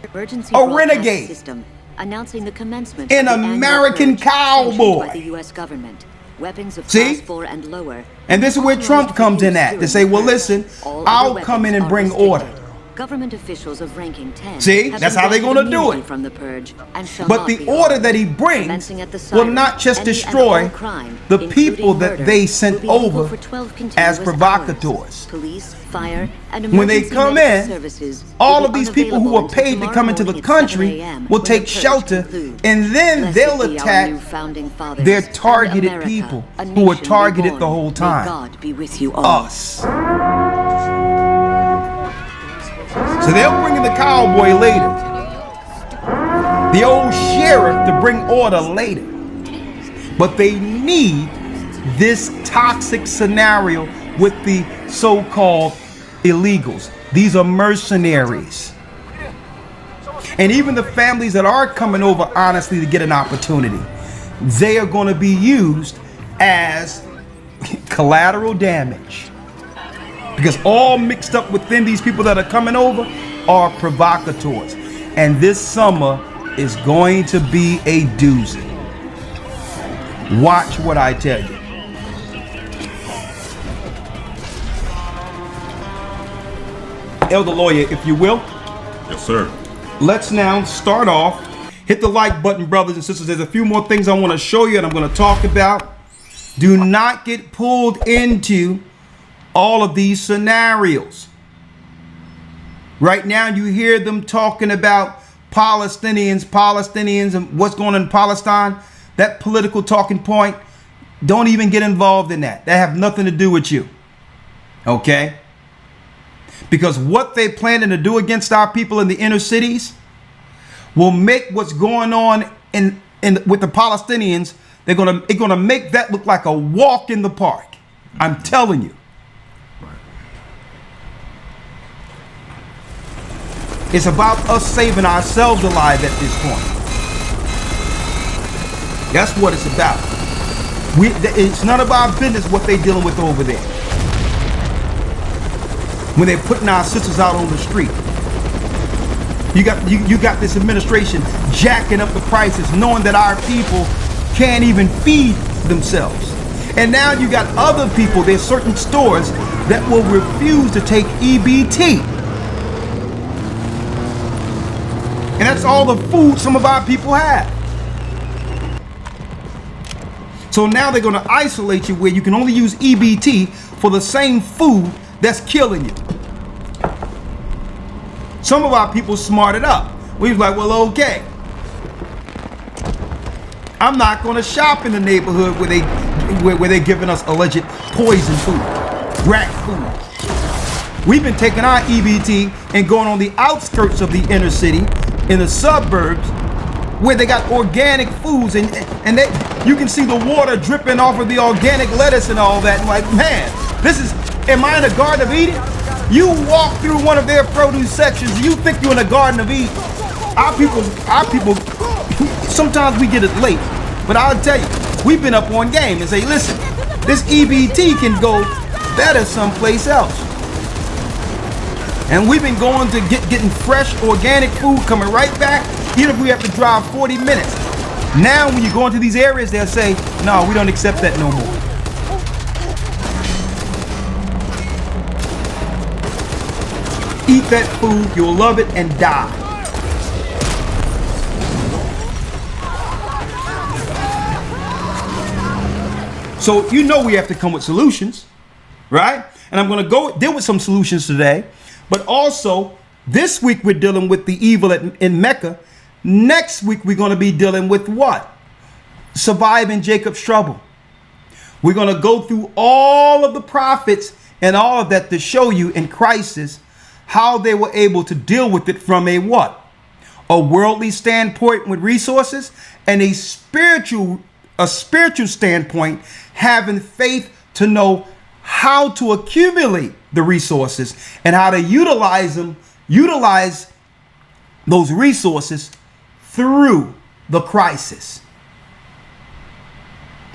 Emergency a renegade. System announcing the commencement an of the American cowboy. by the US government. Weapons of See? Class 4 and lower. And this is where Trump comes in at. They say, well, listen, I'll come in and bring order. Government officials of ranking 10. See, that's how they're going to do it. From the purge and but the order that he brings will not just destroy the people that they sent over as provocateurs. Police, fire, and when they come in, all of these people who are paid to come into the country will take shelter, and then they'll attack their targeted people who were targeted the whole time. Us. So they'll bring in the cowboy later. The old sheriff to bring order later. But they need this toxic scenario with the so-called illegals. These are mercenaries. And even the families that are coming over honestly to get an opportunity, they are going to be used as collateral damage. Because all mixed up within these people that are coming over are provocateurs. And this summer is going to be a doozy. Watch what I tell you. Elder Lawyer, if you will. Yes, sir. Let's now start off. Hit the like button, brothers and sisters. There's a few more things I want to show you and I'm going to talk about. Do not get pulled into all of these scenarios. Right now you hear them talking about Palestinians and what's going on in Palestine. That political talking point, don't even get involved in that. That have nothing to do with you. Okay? Because what they planning to do against our people in the inner cities will make what's going on with the Palestinians, it's gonna make that look like a walk in the park. I'm telling you. It's about us saving ourselves alive at this point. That's what it's about. It's none of our business what they're dealing with over there. When they're putting our sisters out on the street. You got this administration jacking up the prices, knowing that our people can't even feed themselves. And now you got other people, there's certain stores that will refuse to take EBT. And that's all the food some of our people have. So now they're going to isolate you where you can only use EBT for the same food that's killing you. Some of our people smarted up. We was like, well, okay, I'm not going to shop in the neighborhood where they're giving us alleged poison food, rat food. We've been taking our EBT and going on the outskirts of the inner city, in the suburbs, where they got organic foods, and you can see the water dripping off of the organic lettuce and all that. And like, man, am I in a Garden of Eden? You walk through one of their produce sections, you think you're in a Garden of Eden. Our people, sometimes we get it late, but I'll tell you, we've been up on game and say, listen, this EBT can go better someplace else. And we've been going to getting fresh organic food coming right back, even if we have to drive 40 minutes. Now when you go into these areas, they'll say, no, we don't accept that no more. Eat that food, you'll love it and die. So you know we have to come with solutions, right? And I'm going to go deal with some solutions today. But also, this week we're dealing with the evil in Mecca. Next week we're going to be dealing with what? Surviving Jacob's trouble. We're going to go through all of the prophets and all of that to show you in crisis how they were able to deal with it from a what? A worldly standpoint with resources, and a spiritual standpoint, having faith to know how to accumulate the resources and how to utilize those resources through the crisis.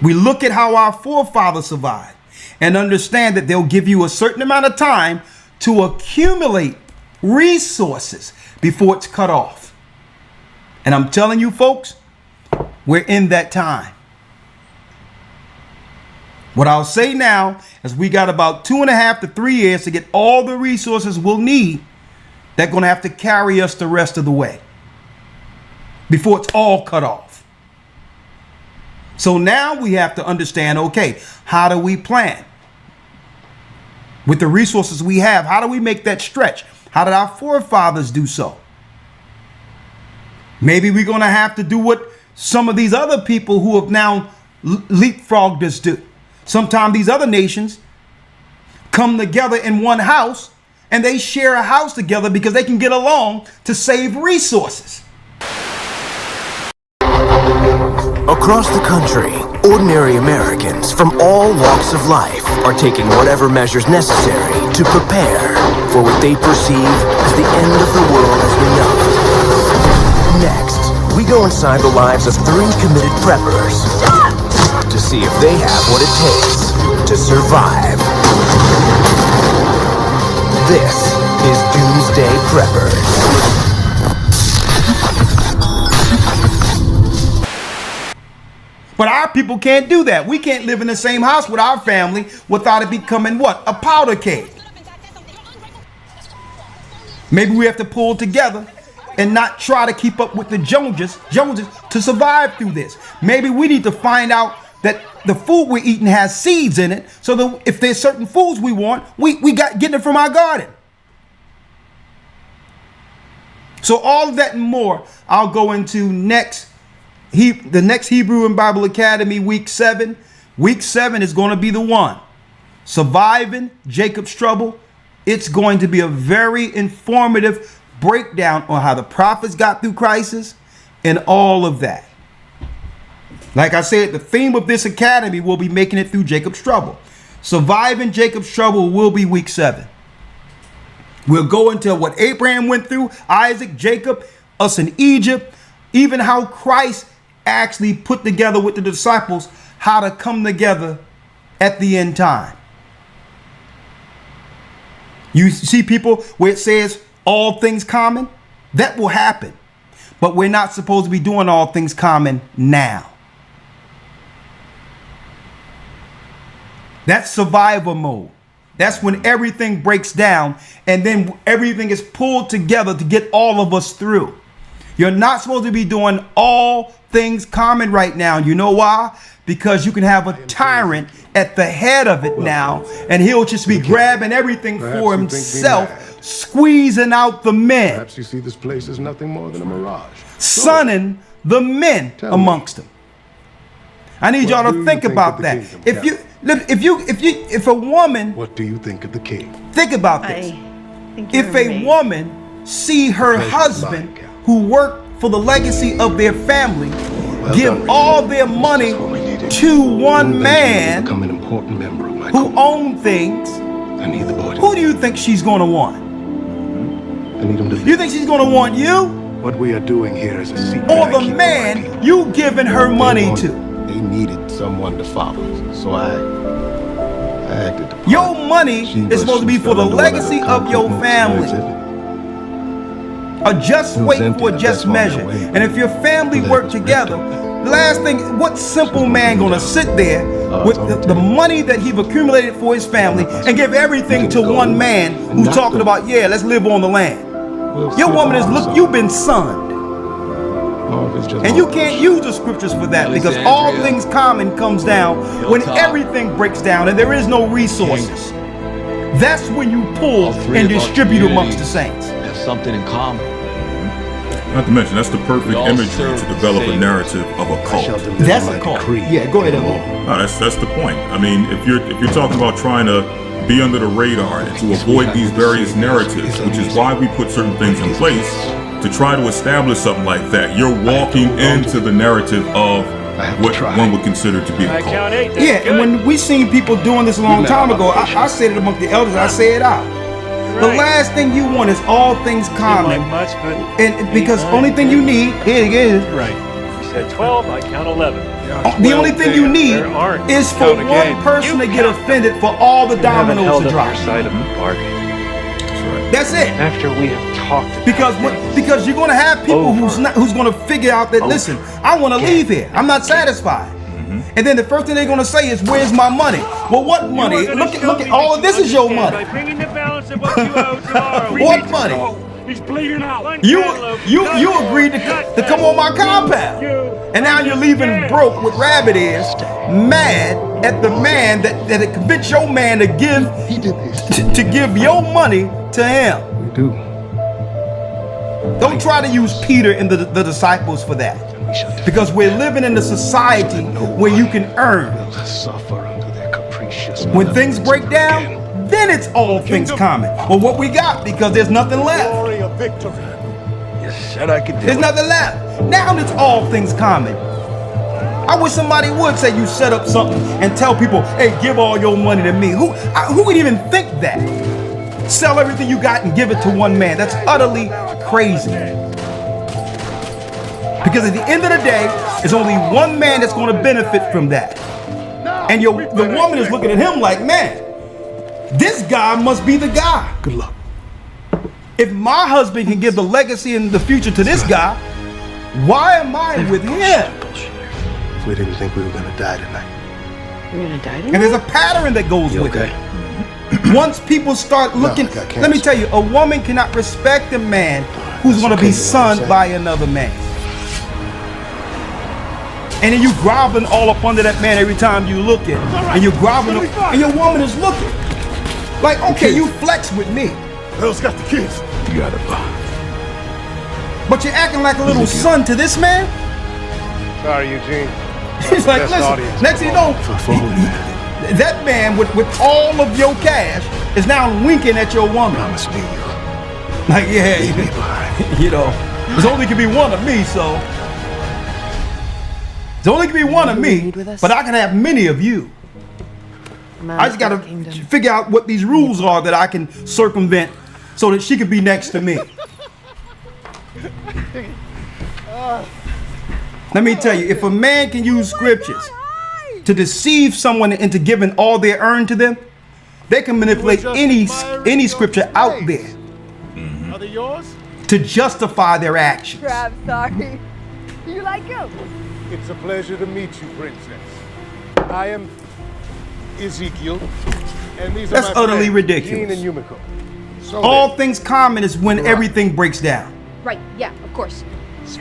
We look at how our forefathers survived and understand that they'll give you a certain amount of time to accumulate resources before it's cut off. And I'm telling you folks, we're in that time. What I'll say now is we got about 2.5 to 3 years to get all the resources we'll need. They're going to have to carry us the rest of the way before it's all cut off. So now we have to understand, okay, how do we plan? With the resources we have, how do we make that stretch? How did our forefathers do so? Maybe we're going to have to do what some of these other people who have now leapfrogged us do. Sometimes these other nations come together in one house and they share a house together because they can get along to save resources. Across the country, ordinary Americans from all walks of life are taking whatever measures necessary to prepare for what they perceive as the end of the world as we know it. Next, we go inside the lives of 3 committed preppers to see if they have what it takes to survive. This is Doomsday Preppers. But our people can't do that. We can't live in the same house with our family without it becoming what? A powder keg. Maybe we have to pull together and not try to keep up with the Joneses to survive through this. Maybe we need to find out that the food we're eating has seeds in it, so that if there's certain foods we want, we got getting it from our garden. So all of that and more, I'll go into the next Hebrew and Bible Academy week 7. Week 7 is going to be the one. Surviving Jacob's trouble. It's going to be a very informative breakdown on how the prophets got through crisis and all of that. Like I said, the theme of this academy will be making it through Jacob's trouble. Surviving Jacob's trouble will be week 7. We'll go into what Abraham went through, Isaac, Jacob, us in Egypt, even how Christ actually put together with the disciples how to come together at the end time. You see people where it says all things common. That will happen. But we're not supposed to be doing all things common now. That's survival mode. That's when everything breaks down and then everything is pulled together to get all of us through. You're not supposed to be doing all things common right now. You know why? Because you can have a tyrant at the head of it now, and he'll just be grabbing everything for himself, squeezing out the men. Perhaps you see this place as nothing more than a mirage. Sunning the men amongst them. I need y'all to think about that. If a woman, what do you think of the king? Think about this. If a woman see her husband who worked for the legacy of their family give all their money to one man who owned things, who do you think she's going to want? You think she's going to want you? What we are doing here is a secret. Or the man you giving her money to? They needed someone to follow, so I acted. Your money is supposed to be for the legacy of your family. A just weight for a just measure. And if your family work together, the last thing, what simple man gonna sit there with the money that he've accumulated for his family and give everything to one man who's talking about, yeah, let's live on the land? Your woman is, look, you've been sunned. And you can't use the scriptures for that, because all things common comes down when everything breaks down and there is no resources. That's when you pull and distribute amongst the saints. Have something in common. Not to mention, that's the perfect imagery to develop a narrative of a cult. That's a cult. Yeah, go ahead, Evan. No, that's the point. I mean, if you're talking about trying to be under the radar and to avoid these various narratives, which is why we put certain things in place to try to establish something like that. You're walking into the narrative of what one would consider to be a cult. Yeah, and when we seen people doing this a long time ago, I said it among the elders, I say it out. The last thing you want is all things common, and because only thing you need, here it is. Right. You said 12, I count 11. The only thing you need is for one person to get offended for all the dominoes to drop. That's it. After we have talked because you're going to have people who's going to figure out that, listen, I want to leave here. I'm not satisfied. And then the first thing they're going to say is, where's my money? Well, what money? Look at all of this is your money. What money? He's bleeding out. You agreed to come on my compound. And now you're leaving broke with rabbit ears, mad at the man that convinced your man to give your money to him. We do. Don't try to use Peter and the disciples for that. Because we're living in a society where you can earn. When things break down, then it's all things common. Well, what we got, because there's nothing left. You said I could do it. There's nothing left. Now it's all things common. I wish somebody would say you set up something and tell people, hey, give all your money to me. Who would even think that? Sell everything you got and give it to one man. That's utterly crazy. Because at the end of the day, there's only one man that's going to benefit from that. And the woman is looking at him like, man, this guy must be the guy. Good luck. If my husband can give the legacy in the future to this guy, why am I with him? We didn't think we were going to die tonight. You're going to die tonight? And there's a pattern that goes with it. Once people start looking, let me tell you, a woman cannot respect a man who's going to be sunned by another man. And then you groveling all up under that man every time you look at him. And you're groveling, and your woman is looking. Like, okay, you flex with me. Hell's got the kids. You got it. But you're acting like a little son to this man? Sorry, Eugene. He's like, listen, next thing you know, that man with all of your cash is now winking at your woman. Promise me you. Like, yeah, you know, there's only can be one of me, so. There only can be one of me, but I can have many of you. I just gotta figure out what these rules are that I can circumvent so that she can be next to me. Let me tell you, if a man can use scriptures to deceive someone into giving all they earn to them, they can manipulate any scripture out there. Are they yours? to justify their actions. Trav, sorry. You like him? It's a pleasure to meet you, Princess. I am Ezekiel, and these That's are my utterly friends, ridiculous. Gene and Yumiko. So All things common is when everything breaks down. Right, yeah, of course.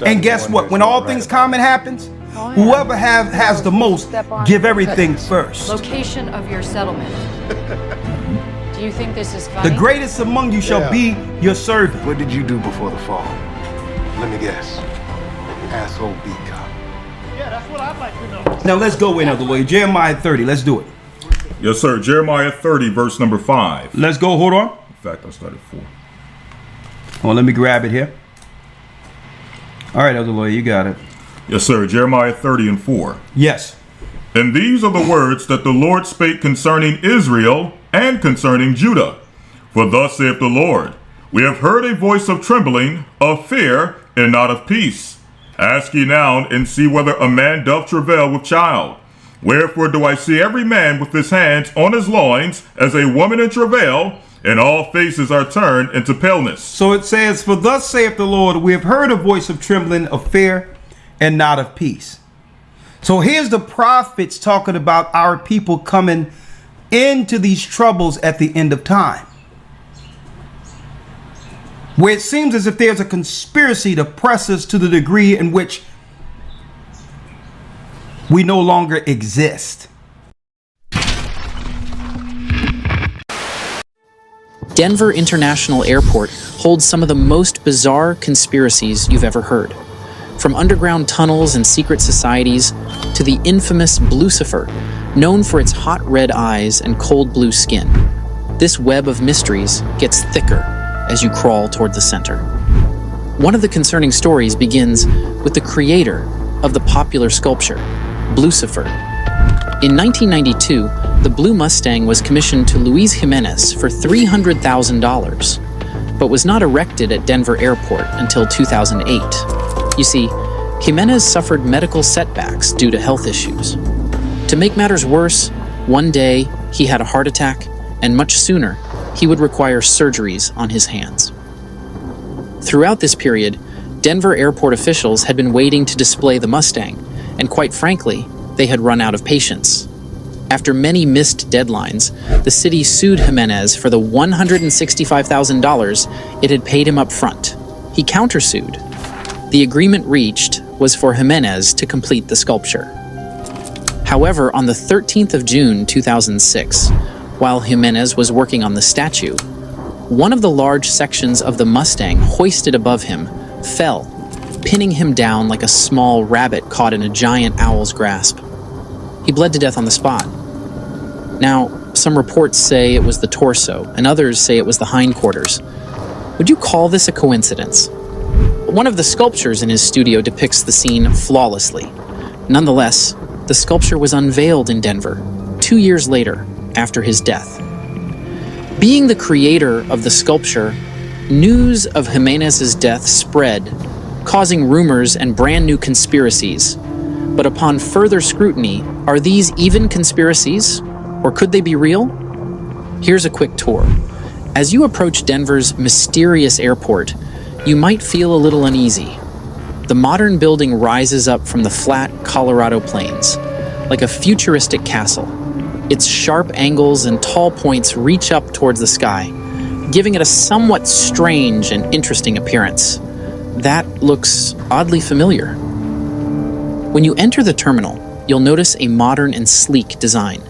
And guess what? When all things common happens, whoever has the most, give everything first. Location of your settlement. Do you think this is funny? The greatest among you shall be your servant. What did you do before the fall? Let me guess. Asshole beat cop. Yeah, that's what I'd like to know. Now let's go in, Elder Lloyd. Jeremiah 30. Let's do it. Yes, sir. Jeremiah 30, verse number 5. Let's go. Hold on. In fact, I started 4. Hold on, let me grab it here. All right, Elder Lloyd, you got it. Yes, sir. Jeremiah 30 and 4. Yes. And these are the words that the Lord spake concerning Israel and concerning Judah. For thus saith the Lord, we have heard a voice of trembling, of fear, and not of peace. Ask ye now, and see whether a man doth travail with child. Wherefore do I see every man with his hands on his loins, as a woman in travail, and all faces are turned into paleness. So it says, for thus saith the Lord, we have heard a voice of trembling, of fear, and not of peace. So here's the prophets talking about our people coming into these troubles at the end of time, where it seems as if there's a conspiracy to press us to the degree in which we no longer exist. Denver International Airport holds some of the most bizarre conspiracies you've ever heard. From underground tunnels and secret societies to the infamous Blucifer, known for its hot red eyes and cold blue skin. This web of mysteries gets thicker as you crawl toward the center. One of the concerning stories begins with the creator of the popular sculpture, Blucifer. In 1992, the Blue Mustang was commissioned to Luis Jimenez for $300,000, but was not erected at Denver Airport until 2008. You see, Jimenez suffered medical setbacks due to health issues. To make matters worse, one day he had a heart attack, and much sooner, he would require surgeries on his hands. Throughout this period, Denver airport officials had been waiting to display the Mustang, and quite frankly, they had run out of patience. After many missed deadlines, the city sued Jimenez for the $165,000 it had paid him up front. He countersued. The agreement reached was for Jimenez to complete the sculpture. However, on the 13th of June 2006, while Jimenez was working on the statue, one of the large sections of the Mustang hoisted above him fell, pinning him down like a small rabbit caught in a giant owl's grasp. He bled to death on the spot. Now, some reports say it was the torso, and others say it was the hindquarters. Would you call this a coincidence? One of the sculptures in his studio depicts the scene flawlessly. Nonetheless, the sculpture was unveiled in Denver 2 years later, after his death. Being the creator of the sculpture, news of Jimenez's death spread, causing rumors and brand new conspiracies. But upon further scrutiny, are these even conspiracies? Or could they be real? Here's a quick tour. As you approach Denver's mysterious airport, you might feel a little uneasy. The modern building rises up from the flat Colorado plains, like a futuristic castle. Its sharp angles and tall points reach up towards the sky, giving it a somewhat strange and interesting appearance. That looks oddly familiar. When you enter the terminal, you'll notice a modern and sleek design.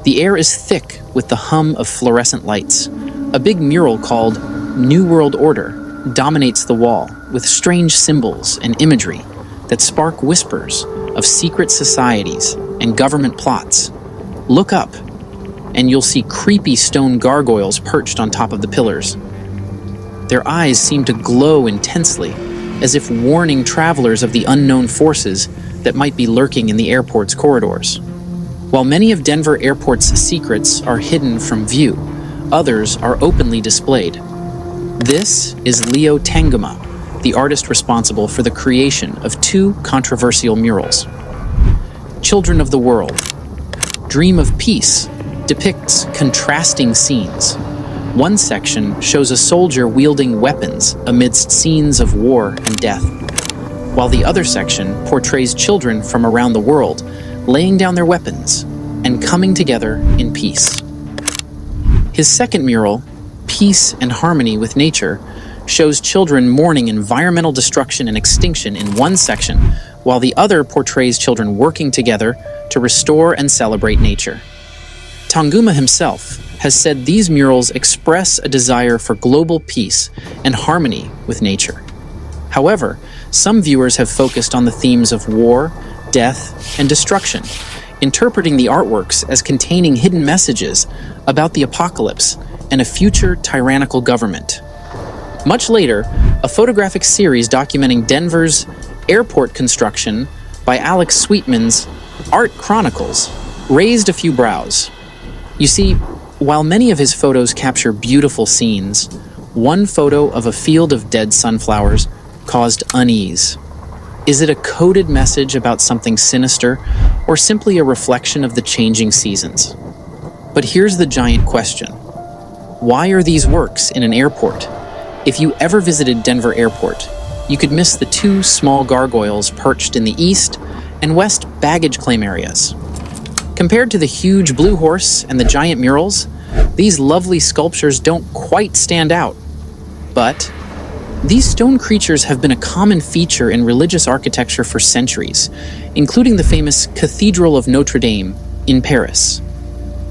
The air is thick with the hum of fluorescent lights. A big mural called New World Order dominates the wall with strange symbols and imagery that spark whispers of secret societies and government plots. Look up, and you'll see creepy stone gargoyles perched on top of the pillars. Their eyes seem to glow intensely, as if warning travelers of the unknown forces that might be lurking in the airport's corridors. While many of Denver Airport's secrets are hidden from view, others are openly displayed. This is Leo Tanguma, the artist responsible for the creation of 2 controversial murals. Children of the World, Dream of Peace, depicts contrasting scenes. One section shows a soldier wielding weapons amidst scenes of war and death, while the other section portrays children from around the world laying down their weapons and coming together in peace. His second mural, Peace and Harmony with Nature, shows children mourning environmental destruction and extinction in one section, while the other portrays children working together to restore and celebrate nature. Tanguma himself has said these murals express a desire for global peace and harmony with nature. However, some viewers have focused on the themes of war, death, and destruction, interpreting the artworks as containing hidden messages about the apocalypse and a future tyrannical government. Much later, a photographic series documenting Denver's airport construction by Alex Sweetman's Art Chronicles raised a few brows. You see, while many of his photos capture beautiful scenes, one photo of a field of dead sunflowers caused unease. Is it a coded message about something sinister, or simply a reflection of the changing seasons? But here's the giant question. Why are these works in an airport? If you ever visited Denver Airport, you could miss the two small gargoyles perched in the east and west baggage claim areas. Compared to the huge blue horse and the giant murals, these lovely sculptures don't quite stand out. But these stone creatures have been a common feature in religious architecture for centuries, including the famous Cathedral of Notre Dame in Paris.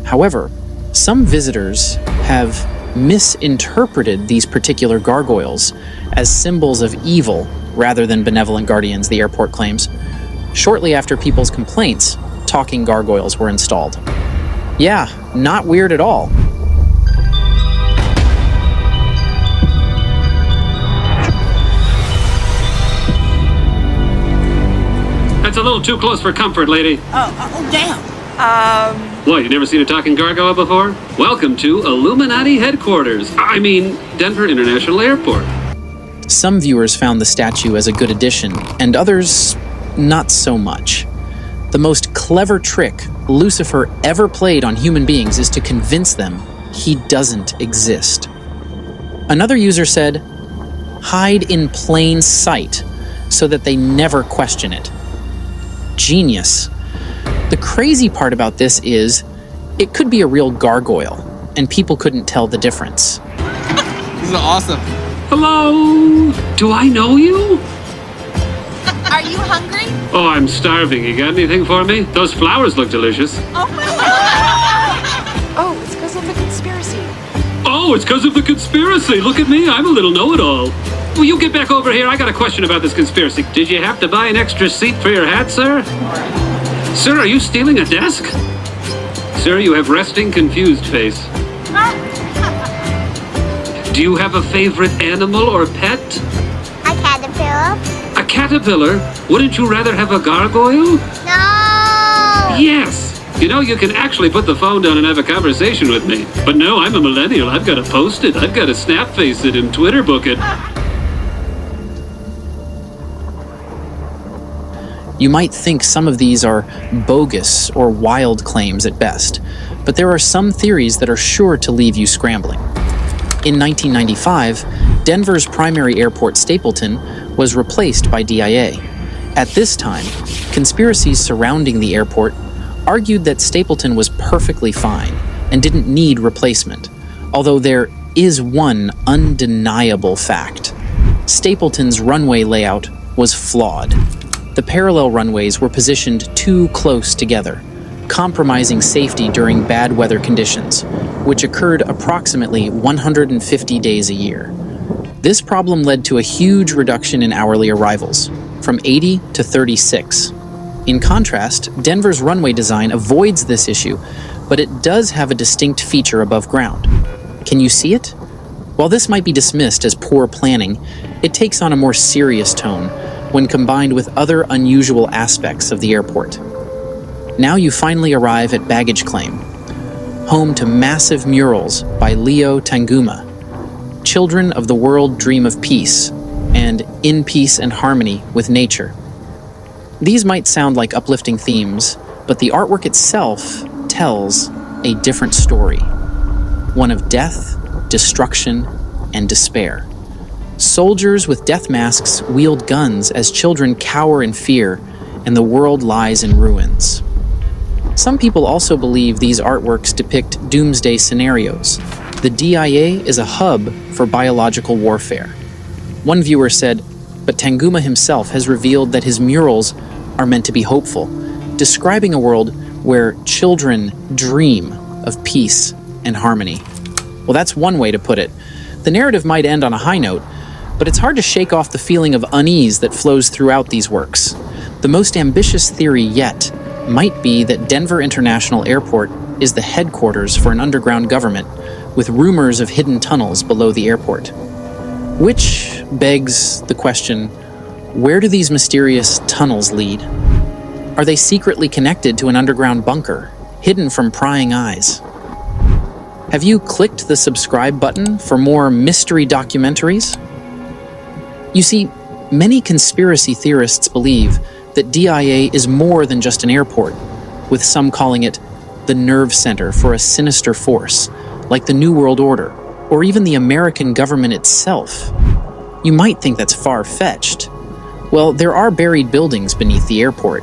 However, some visitors have misinterpreted these particular gargoyles as symbols of evil rather than benevolent guardians, the airport claims. Shortly after people's complaints, talking gargoyles were installed. Yeah, not weird at all. That's a little too close for comfort, lady. Oh, damn. What, you never seen a talking gargoyle before? Welcome to Illuminati headquarters. I mean, Denver International Airport. Some viewers found the statue as a good addition, and others not so much. The most clever trick Lucifer ever played on human beings is to convince them he doesn't exist. Another user said, hide in plain sight so that they never question it. Genius. The crazy part about this is, it could be a real gargoyle, and people couldn't tell the difference. This is awesome. Hello? Do I know you? Are you hungry? Oh, I'm starving. You got anything for me? Those flowers look delicious. Oh my God! Oh, it's because of the conspiracy. Oh, it's because of the conspiracy. Look at me. I'm a little know-it-all. Will you get back over here? I got a question about this conspiracy. Did you have to buy an extra seat for your hat, sir? Sir, are you stealing a desk? Sir, you have resting, confused face. Do you have a favorite animal or pet? A caterpillar. A caterpillar? Wouldn't you rather have a gargoyle? No! Yes! You know, you can actually put the phone down and have a conversation with me. But no, I'm a millennial. I've got to post it. I've got to snap face it and Twitter book it. You might think some of these are bogus or wild claims at best, but there are some theories that are sure to leave you scrambling. In 1995, Denver's primary airport, Stapleton, was replaced by DIA. At this time, conspiracies surrounding the airport argued that Stapleton was perfectly fine and didn't need replacement, although there is one undeniable fact. Stapleton's runway layout was flawed. The parallel runways were positioned too close together, compromising safety during bad weather conditions, which occurred approximately 150 days a year. This problem led to a huge reduction in hourly arrivals, from 80 to 36. In contrast, Denver's runway design avoids this issue, but it does have a distinct feature above ground. Can you see it? While this might be dismissed as poor planning, it takes on a more serious tone when combined with other unusual aspects of the airport. Now you finally arrive at baggage claim, home to massive murals by Leo Tanguma, Children of the World Dream of Peace, and In Peace and Harmony with Nature. These might sound like uplifting themes, but the artwork itself tells a different story, one of death, destruction, and despair. Soldiers with death masks wield guns as children cower in fear, and the world lies in ruins. Some people also believe these artworks depict doomsday scenarios. The DIA is a hub for biological warfare. One viewer said, but Tanguma himself has revealed that his murals are meant to be hopeful, describing a world where children dream of peace and harmony. Well, that's one way to put it. The narrative might end on a high note, but it's hard to shake off the feeling of unease that flows throughout these works. The most ambitious theory yet might be that Denver International Airport is the headquarters for an underground government, with rumors of hidden tunnels below the airport. Which begs the question, where do these mysterious tunnels lead? Are they secretly connected to an underground bunker, hidden from prying eyes? Have you clicked the subscribe button for more mystery documentaries? You see, many conspiracy theorists believe that DIA is more than just an airport, with some calling it the nerve center for a sinister force, like the New World Order, or even the American government itself. You might think that's far-fetched. Well, there are buried buildings beneath the airport.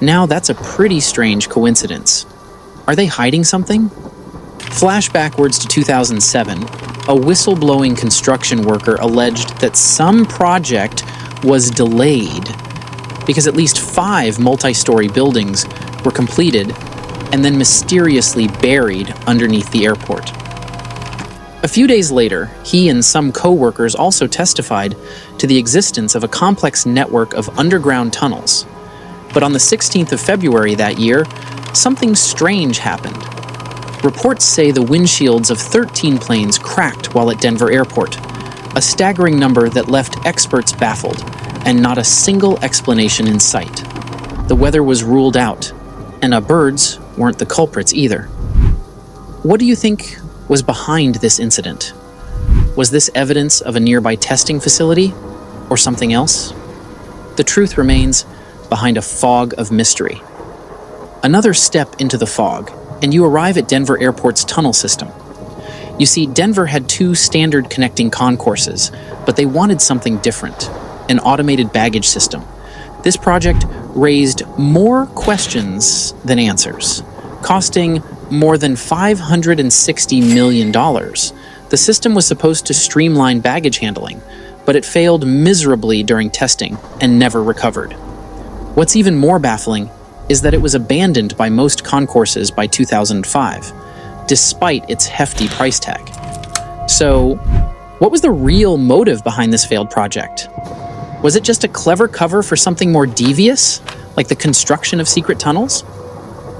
Now that's a pretty strange coincidence. Are they hiding something? Flash backwards to 2007, a whistleblowing construction worker alleged that some project was delayed because at least 5 multi-story buildings were completed and then mysteriously buried underneath the airport. A few days later, he and some co-workers also testified to the existence of a complex network of underground tunnels. But on the 16th of February that year, something strange happened. Reports say the windshields of 13 planes cracked while at Denver Airport, a staggering number that left experts baffled, and not a single explanation in sight. The weather was ruled out, and our birds weren't the culprits either. What do you think was behind this incident? Was this evidence of a nearby testing facility, or something else? The truth remains behind a fog of mystery. Another step into the fog, and you arrive at Denver Airport's tunnel system. You see, Denver had 2 standard connecting concourses, but they wanted something different, an automated baggage system. This project raised more questions than answers, costing more than $560 million. The system was supposed to streamline baggage handling, but it failed miserably during testing and never recovered. What's even more baffling is that it was abandoned by most concourses by 2005, despite its hefty price tag. So, what was the real motive behind this failed project? Was it just a clever cover for something more devious, like the construction of secret tunnels?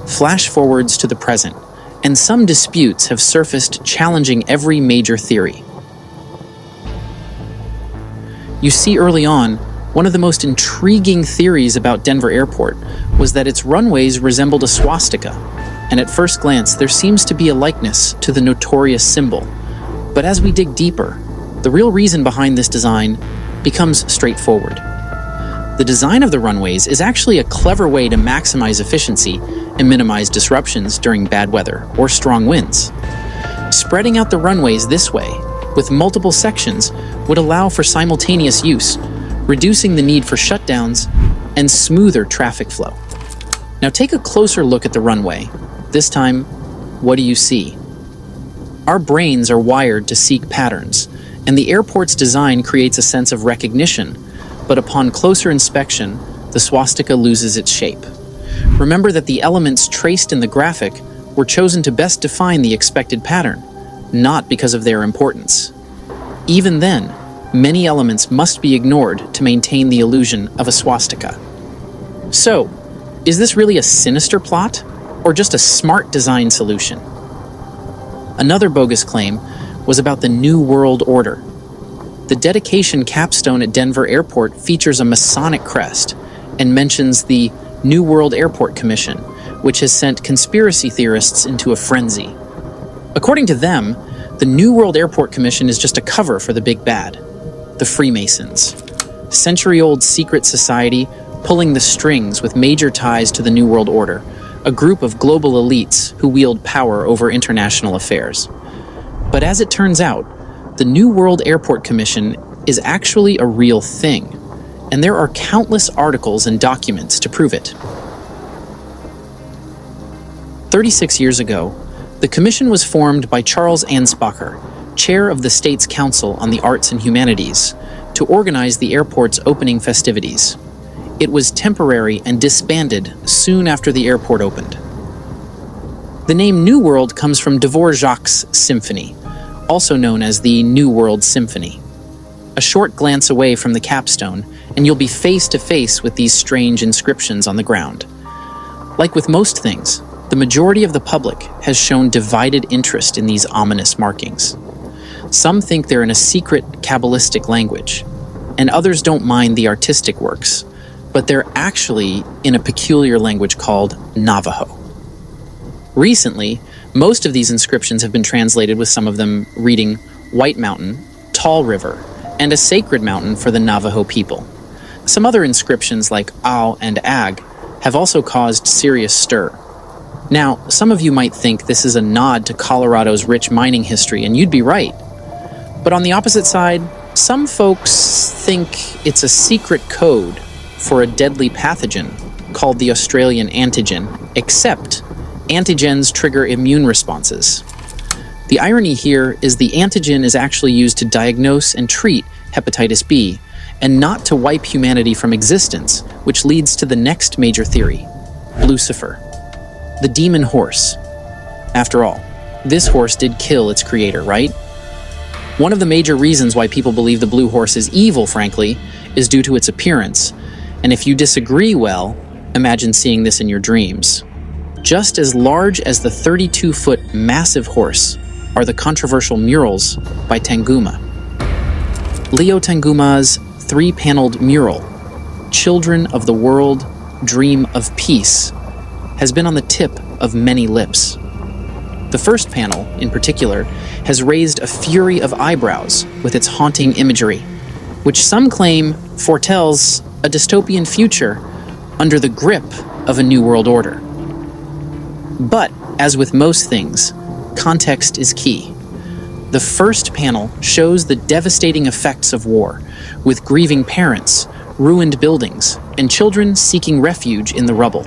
Flash forwards to the present, and some disputes have surfaced challenging every major theory. You see, early on, one of the most intriguing theories about Denver Airport was that its runways resembled a swastika, and at first glance there seems to be a likeness to the notorious symbol. But as we dig deeper, the real reason behind this design becomes straightforward. The design of the runways is actually a clever way to maximize efficiency and minimize disruptions during bad weather or strong winds. Spreading out the runways this way, with multiple sections, would allow for simultaneous use, reducing the need for shutdowns and smoother traffic flow. Now take a closer look at the runway. This time, what do you see? Our brains are wired to seek patterns, and the airport's design creates a sense of recognition, but upon closer inspection, the swastika loses its shape. Remember that the elements traced in the graphic were chosen to best define the expected pattern, not because of their importance. Even then, many elements must be ignored to maintain the illusion of a swastika. So, is this really a sinister plot, or just a smart design solution? Another bogus claim was about the New World Order. The dedication capstone at Denver Airport features a Masonic crest and mentions the New World Airport Commission, which has sent conspiracy theorists into a frenzy. According to them, the New World Airport Commission is just a cover for the big bad, the Freemasons, century-old secret society pulling the strings with major ties to the New World Order, a group of global elites who wield power over international affairs. But as it turns out, the New World Airport Commission is actually a real thing, and there are countless articles and documents to prove it. 36 years ago, the commission was formed by Charles Ansbacher, chair of the state's Council on the Arts and Humanities, to organize the airport's opening festivities. It was temporary and disbanded soon after the airport opened. The name New World comes from Dvorak's symphony, also known as the New World Symphony. A short glance away from the capstone, and you'll be face to face with these strange inscriptions on the ground. Like with most things, the majority of the public has shown divided interest in these ominous markings. Some think they're in a secret Kabbalistic language, and others don't mind the artistic works, but they're actually in a peculiar language called Navajo. Recently, most of these inscriptions have been translated, with some of them reading White Mountain, Tall River, and a sacred mountain for the Navajo people. Some other inscriptions like Ao and Ag have also caused serious stir. Now, some of you might think this is a nod to Colorado's rich mining history, and you'd be right. But on the opposite side, some folks think it's a secret code for a deadly pathogen called the Australian antigen, except antigens trigger immune responses. The irony here is the antigen is actually used to diagnose and treat hepatitis B, and not to wipe humanity from existence, which leads to the next major theory, Lucifer, the demon horse. After all, this horse did kill its creator, right? One of the major reasons why people believe the blue horse is evil, frankly, is due to its appearance. And if you disagree, well, imagine seeing this in your dreams. Just as large as the 32-foot massive horse are the controversial murals by Tanguma. Leo Tanguma's 3-paneled mural, Children of the World, Dream of Peace, has been on the tip of many lips. The first panel, in particular, has raised a fury of eyebrows with its haunting imagery, which some claim foretells a dystopian future under the grip of a new world order. But, as with most things, context is key. The first panel shows the devastating effects of war, with grieving parents, ruined buildings, and children seeking refuge in the rubble.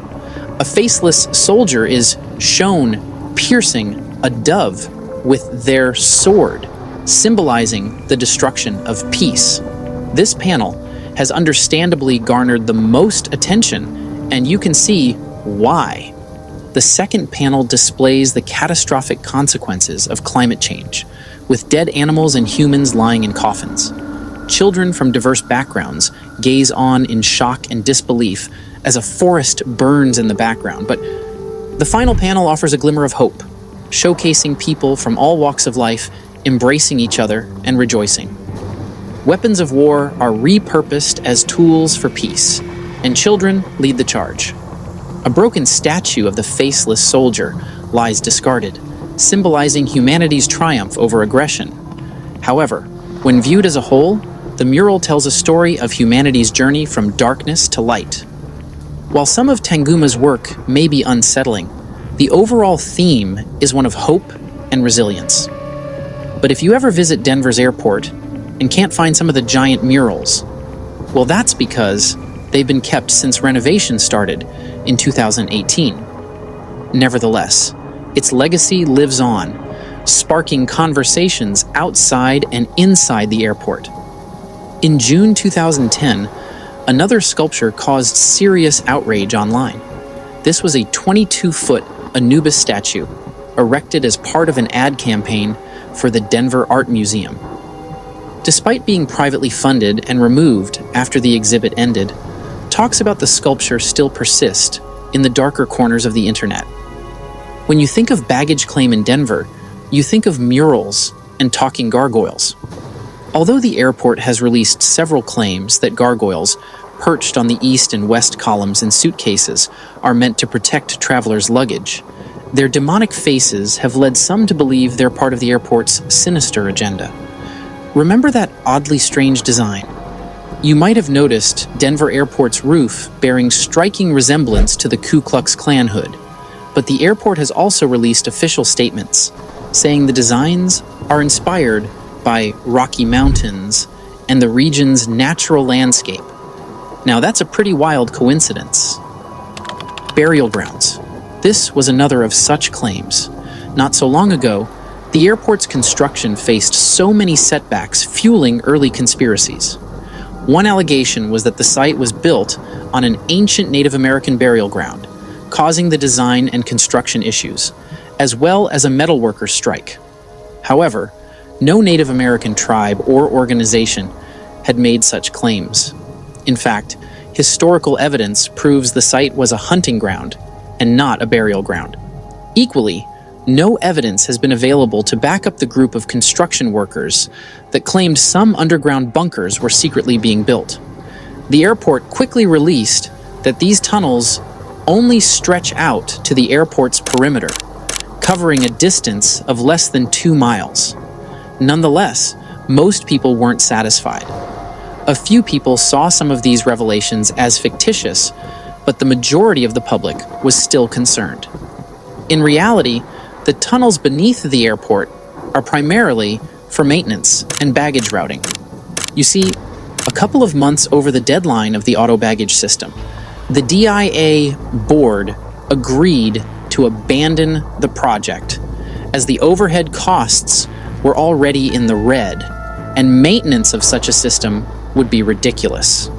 A faceless soldier is shown piercing a dove with their sword, symbolizing the destruction of peace. This panel has understandably garnered the most attention, and you can see why. The second panel displays the catastrophic consequences of climate change, with dead animals and humans lying in coffins. Children from diverse backgrounds gaze on in shock and disbelief as a forest burns in the background, but the final panel offers a glimmer of hope, showcasing people from all walks of life embracing each other and rejoicing. Weapons of war are repurposed as tools for peace, and children lead the charge. A broken statue of the faceless soldier lies discarded, symbolizing humanity's triumph over aggression. However, when viewed as a whole, the mural tells a story of humanity's journey from darkness to light. While some of Tanguma's work may be unsettling, the overall theme is one of hope and resilience. But if you ever visit Denver's airport and can't find some of the giant murals, well, that's because they've been kept since renovation started in 2018. Nevertheless, its legacy lives on, sparking conversations outside and inside the airport. In June 2010, another sculpture caused serious outrage online. This was a 22-foot Anubis statue, erected as part of an ad campaign for the Denver Art Museum. Despite being privately funded and removed after the exhibit ended, talks about the sculpture still persist in the darker corners of the internet. When you think of baggage claim in Denver, you think of murals and talking gargoyles. Although the airport has released several claims that gargoyles, perched on the east and west columns in suitcases, are meant to protect travelers' luggage, their demonic faces have led some to believe they're part of the airport's sinister agenda. Remember that oddly strange design? You might have noticed Denver Airport's roof bearing striking resemblance to the Ku Klux Klan hood, but the airport has also released official statements saying the designs are inspired by Rocky Mountains and the region's natural landscape. Now that's a pretty wild coincidence. Burial grounds. This was another of such claims. Not so long ago, the airport's construction faced so many setbacks, fueling early conspiracies. One allegation was that the site was built on an ancient Native American burial ground, causing the design and construction issues, as well as a metalworkers' strike. However, no Native American tribe or organization had made such claims. In fact, historical evidence proves the site was a hunting ground and not a burial ground. Equally, no evidence has been available to back up the group of construction workers that claimed some underground bunkers were secretly being built. The airport quickly released that these tunnels only stretch out to the airport's perimeter, covering a distance of less than 2 miles. Nonetheless, most people weren't satisfied. A few people saw some of these revelations as fictitious, but the majority of the public was still concerned. In reality, the tunnels beneath the airport are primarily for maintenance and baggage routing. You see, a couple of months over the deadline of the auto baggage system, the DIA board agreed to abandon the project as the overhead costs were already in the red, and maintenance of such a system would be ridiculous.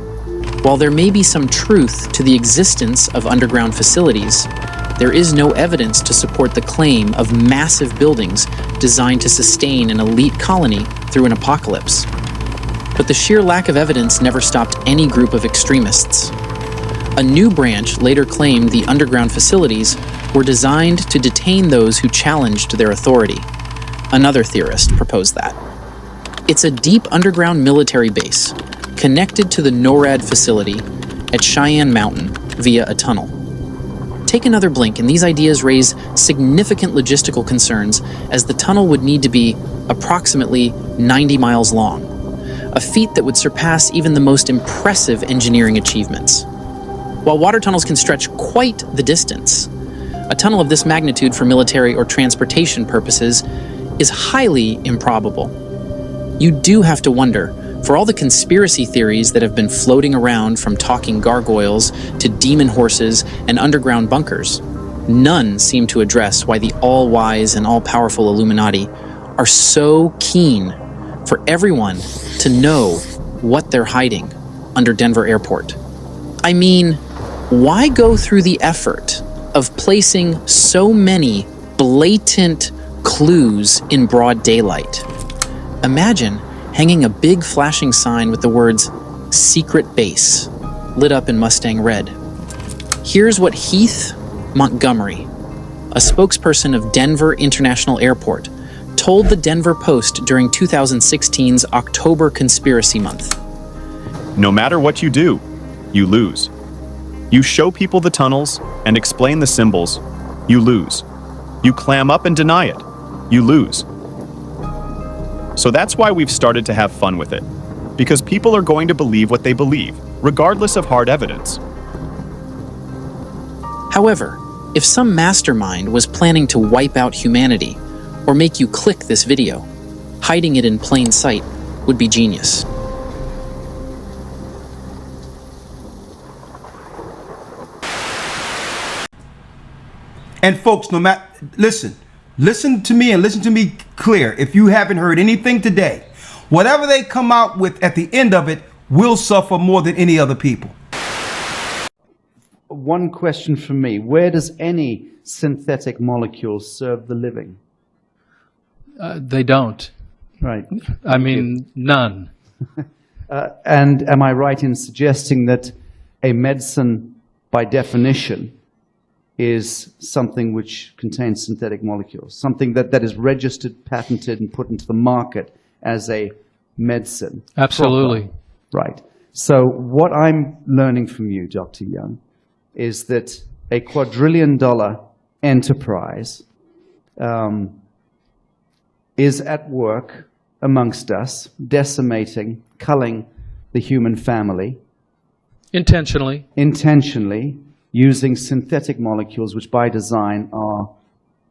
While there may be some truth to the existence of underground facilities, there is no evidence to support the claim of massive buildings designed to sustain an elite colony through an apocalypse. But the sheer lack of evidence never stopped any group of extremists. A new branch later claimed the underground facilities were designed to detain those who challenged their authority. Another theorist proposed that. It's a deep underground military base, connected to the NORAD facility at Cheyenne Mountain via a tunnel. Take another blink, and these ideas raise significant logistical concerns, as the tunnel would need to be approximately 90 miles long, a feat that would surpass even the most impressive engineering achievements. While water tunnels can stretch quite the distance, a tunnel of this magnitude for military or transportation purposes is highly improbable. You do have to wonder, for all the conspiracy theories that have been floating around, from talking gargoyles to demon horses and underground bunkers, none seem to address why the all-wise and all-powerful Illuminati are so keen for everyone to know what they're hiding under Denver Airport. I mean, why go through the effort of placing so many blatant clues in broad daylight? Imagine hanging a big flashing sign with the words "Secret Base" lit up in Mustang red. Here's what Heath Montgomery, a spokesperson of Denver International Airport, told the Denver Post during 2016's October Conspiracy Month. No matter what you do, you lose. You show people the tunnels and explain the symbols, you lose. You clam up and deny it, you lose. So that's why we've started to have fun with it, because people are going to believe what they believe, regardless of hard evidence. However, if some mastermind was planning to wipe out humanity or make you click this video, hiding it in plain sight would be genius. And folks, no matter, listen to me and listen to me clear. If you haven't heard anything today, whatever they come out with at the end of it will suffer more than any other people. One question from me. Where does any synthetic molecule serve the living? They don't. Right. I mean, none. And am I right in suggesting that a medicine, by definition, is something which contains synthetic molecules, something that is registered, patented, and put into the market as a medicine? Absolutely. Proper. Right. So what I'm learning from you, Dr. Young, is that a quadrillion-dollar enterprise is at work amongst us, decimating, culling the human family. Intentionally. Intentionally, using synthetic molecules which by design are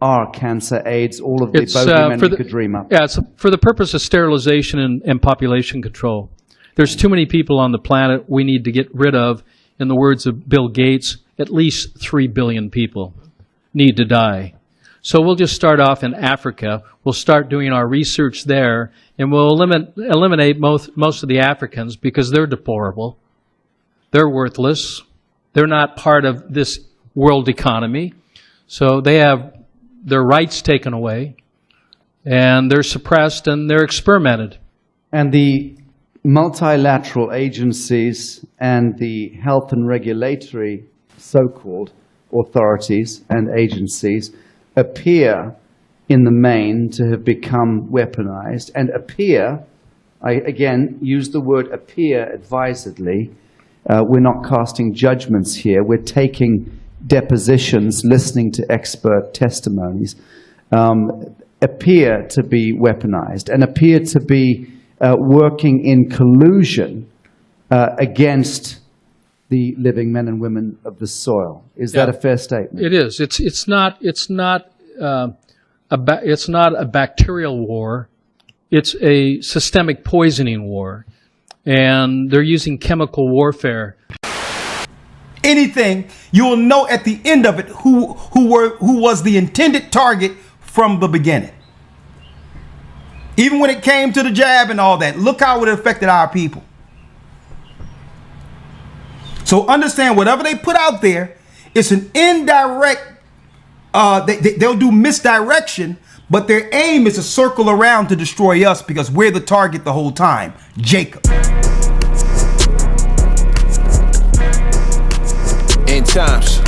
are cancer, AIDS, all of the It's bogeymen for you the, could dream up. yeah, it's for the purpose of sterilization and population control. There's too many people on the planet we need to get rid of. In the words of Bill Gates, at least 3 billion people need to die. So we'll just start off in Africa. We'll start doing our research there, and we'll eliminate most of the Africans because they're deplorable. They're worthless. They're not part of this world economy. So they have their rights taken away, and they're suppressed, and they're experimented. And the multilateral agencies and the health and regulatory so-called authorities and agencies appear in the main to have become weaponized and appear, I again use the word appear advisedly, we're not casting judgments here, we're taking depositions, listening to expert testimonies, appear to be weaponized and appear to be working in collusion against the living men and women of the soil. Is that a fair statement? It is. It's not a bacterial war. It's a systemic poisoning war, and they're using chemical warfare. Anything, you will know at the end of it who was the intended target from the beginning. Even when it came to the jab and all that, look how it affected our people. So understand, whatever they put out there, it's an indirect, they'll do misdirection, but their aim is to circle around to destroy us because we're the target the whole time. Jacob. End times.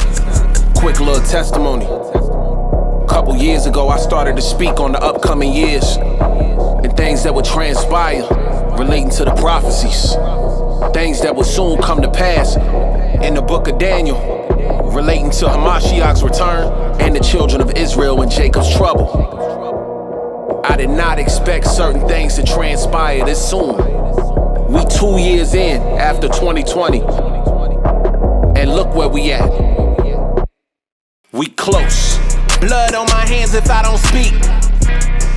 Quick little testimony. A couple years ago, I started to speak on the upcoming years and things that would transpire relating to the prophecies. Things that will soon come to pass in the book of Daniel, relating to Hamashiach's return and the children of Israel in Jacob's trouble. I did not expect certain things to transpire this soon. We 2 years in after 2020, and look where we at. We close. Blood on my hands if I don't speak.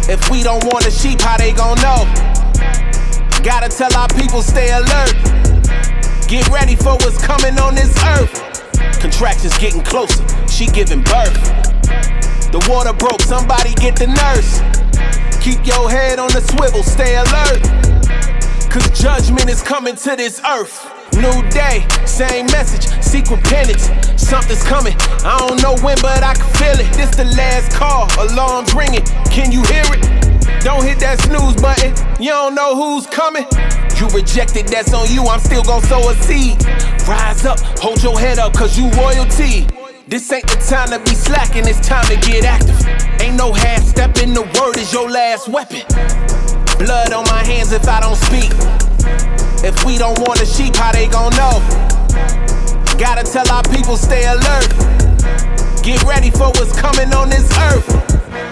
If we don't want the sheep, how they gon' know? Gotta tell our people stay alert. Get ready for what's coming on this earth. Contractions getting closer, she giving birth. The water broke, somebody get the nurse. Keep your head on the swivel, stay alert. Cause judgment is coming to this earth. New day, same message, seek repentance. Something's coming, I don't know when, but I can feel it. This the last call, alarms ringing, can you hear it? Don't hit that snooze button, you don't know who's coming. You rejected, that's on you, I'm still gon' sow a seed. Rise up, hold your head up, cause you royalty. This ain't the time to be slacking, it's time to get active. Ain't no half stepping, the word is your last weapon. Blood on my hands if I don't speak. If we don't want the sheep, how they gon' know? Gotta tell our people stay alert. Get ready for what's coming on this earth.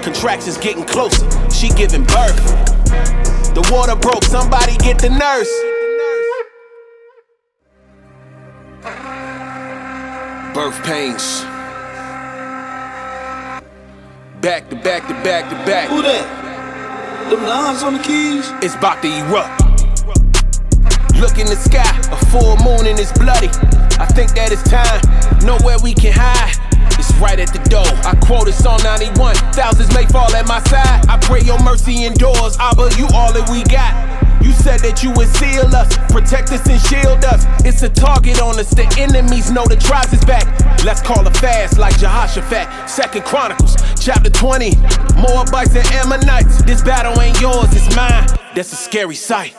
Contractions getting closer, she giving birth. The water broke, somebody get the nurse. Birth pains. Back to back to back to back. Who that? Them lines on the keys? It's about to erupt. Look in the sky, a full moon and it's bloody. I think that it's time, nowhere we can hide. It's right at the door. I quoted Psalm 91. Thousands may fall at my side. I pray your mercy endures. Abba, you all that we got. You said that you would seal us, protect us and shield us. It's a target on us. The enemies know the tribes is back. Let's call a fast like Jehoshaphat. 2 Chronicles, chapter 20. Moabites and Ammonites. This battle ain't yours, it's mine. That's a scary sight.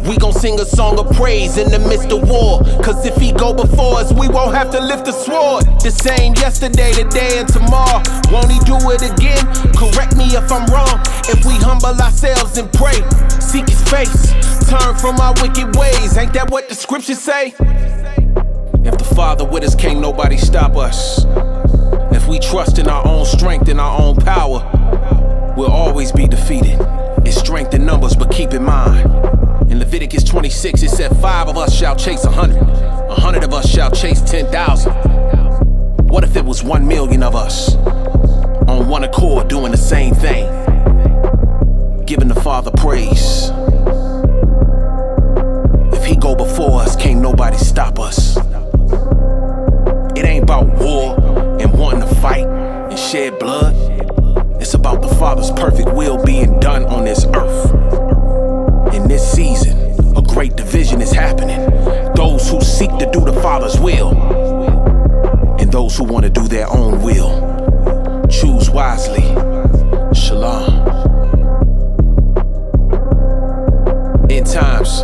We gon' sing a song of praise in the midst of war. Cause if he go before us, we won't have to lift a sword. The same yesterday, today, and tomorrow. Won't he do it again? Correct me if I'm wrong. If we humble ourselves and pray, seek his face, turn from our wicked ways. Ain't that what the scriptures say? If the Father with us, can't nobody stop us. If we trust in our own strength and our own power, we'll always be defeated. It's strength in numbers, but keep in mind, in Leviticus 26, it said 5 of us shall chase 100. 100 of us shall chase 10,000. What if it was 1 million of us on one accord doing the same thing, giving the Father praise. If he go before us, can't nobody stop us. It ain't about war and wanting to fight and shed blood. It's about the Father's perfect will being done on this earth. In this season, a great division is happening. Those who seek to do the Father's will, and those who want to do their own will. Choose wisely. Shalom. In times,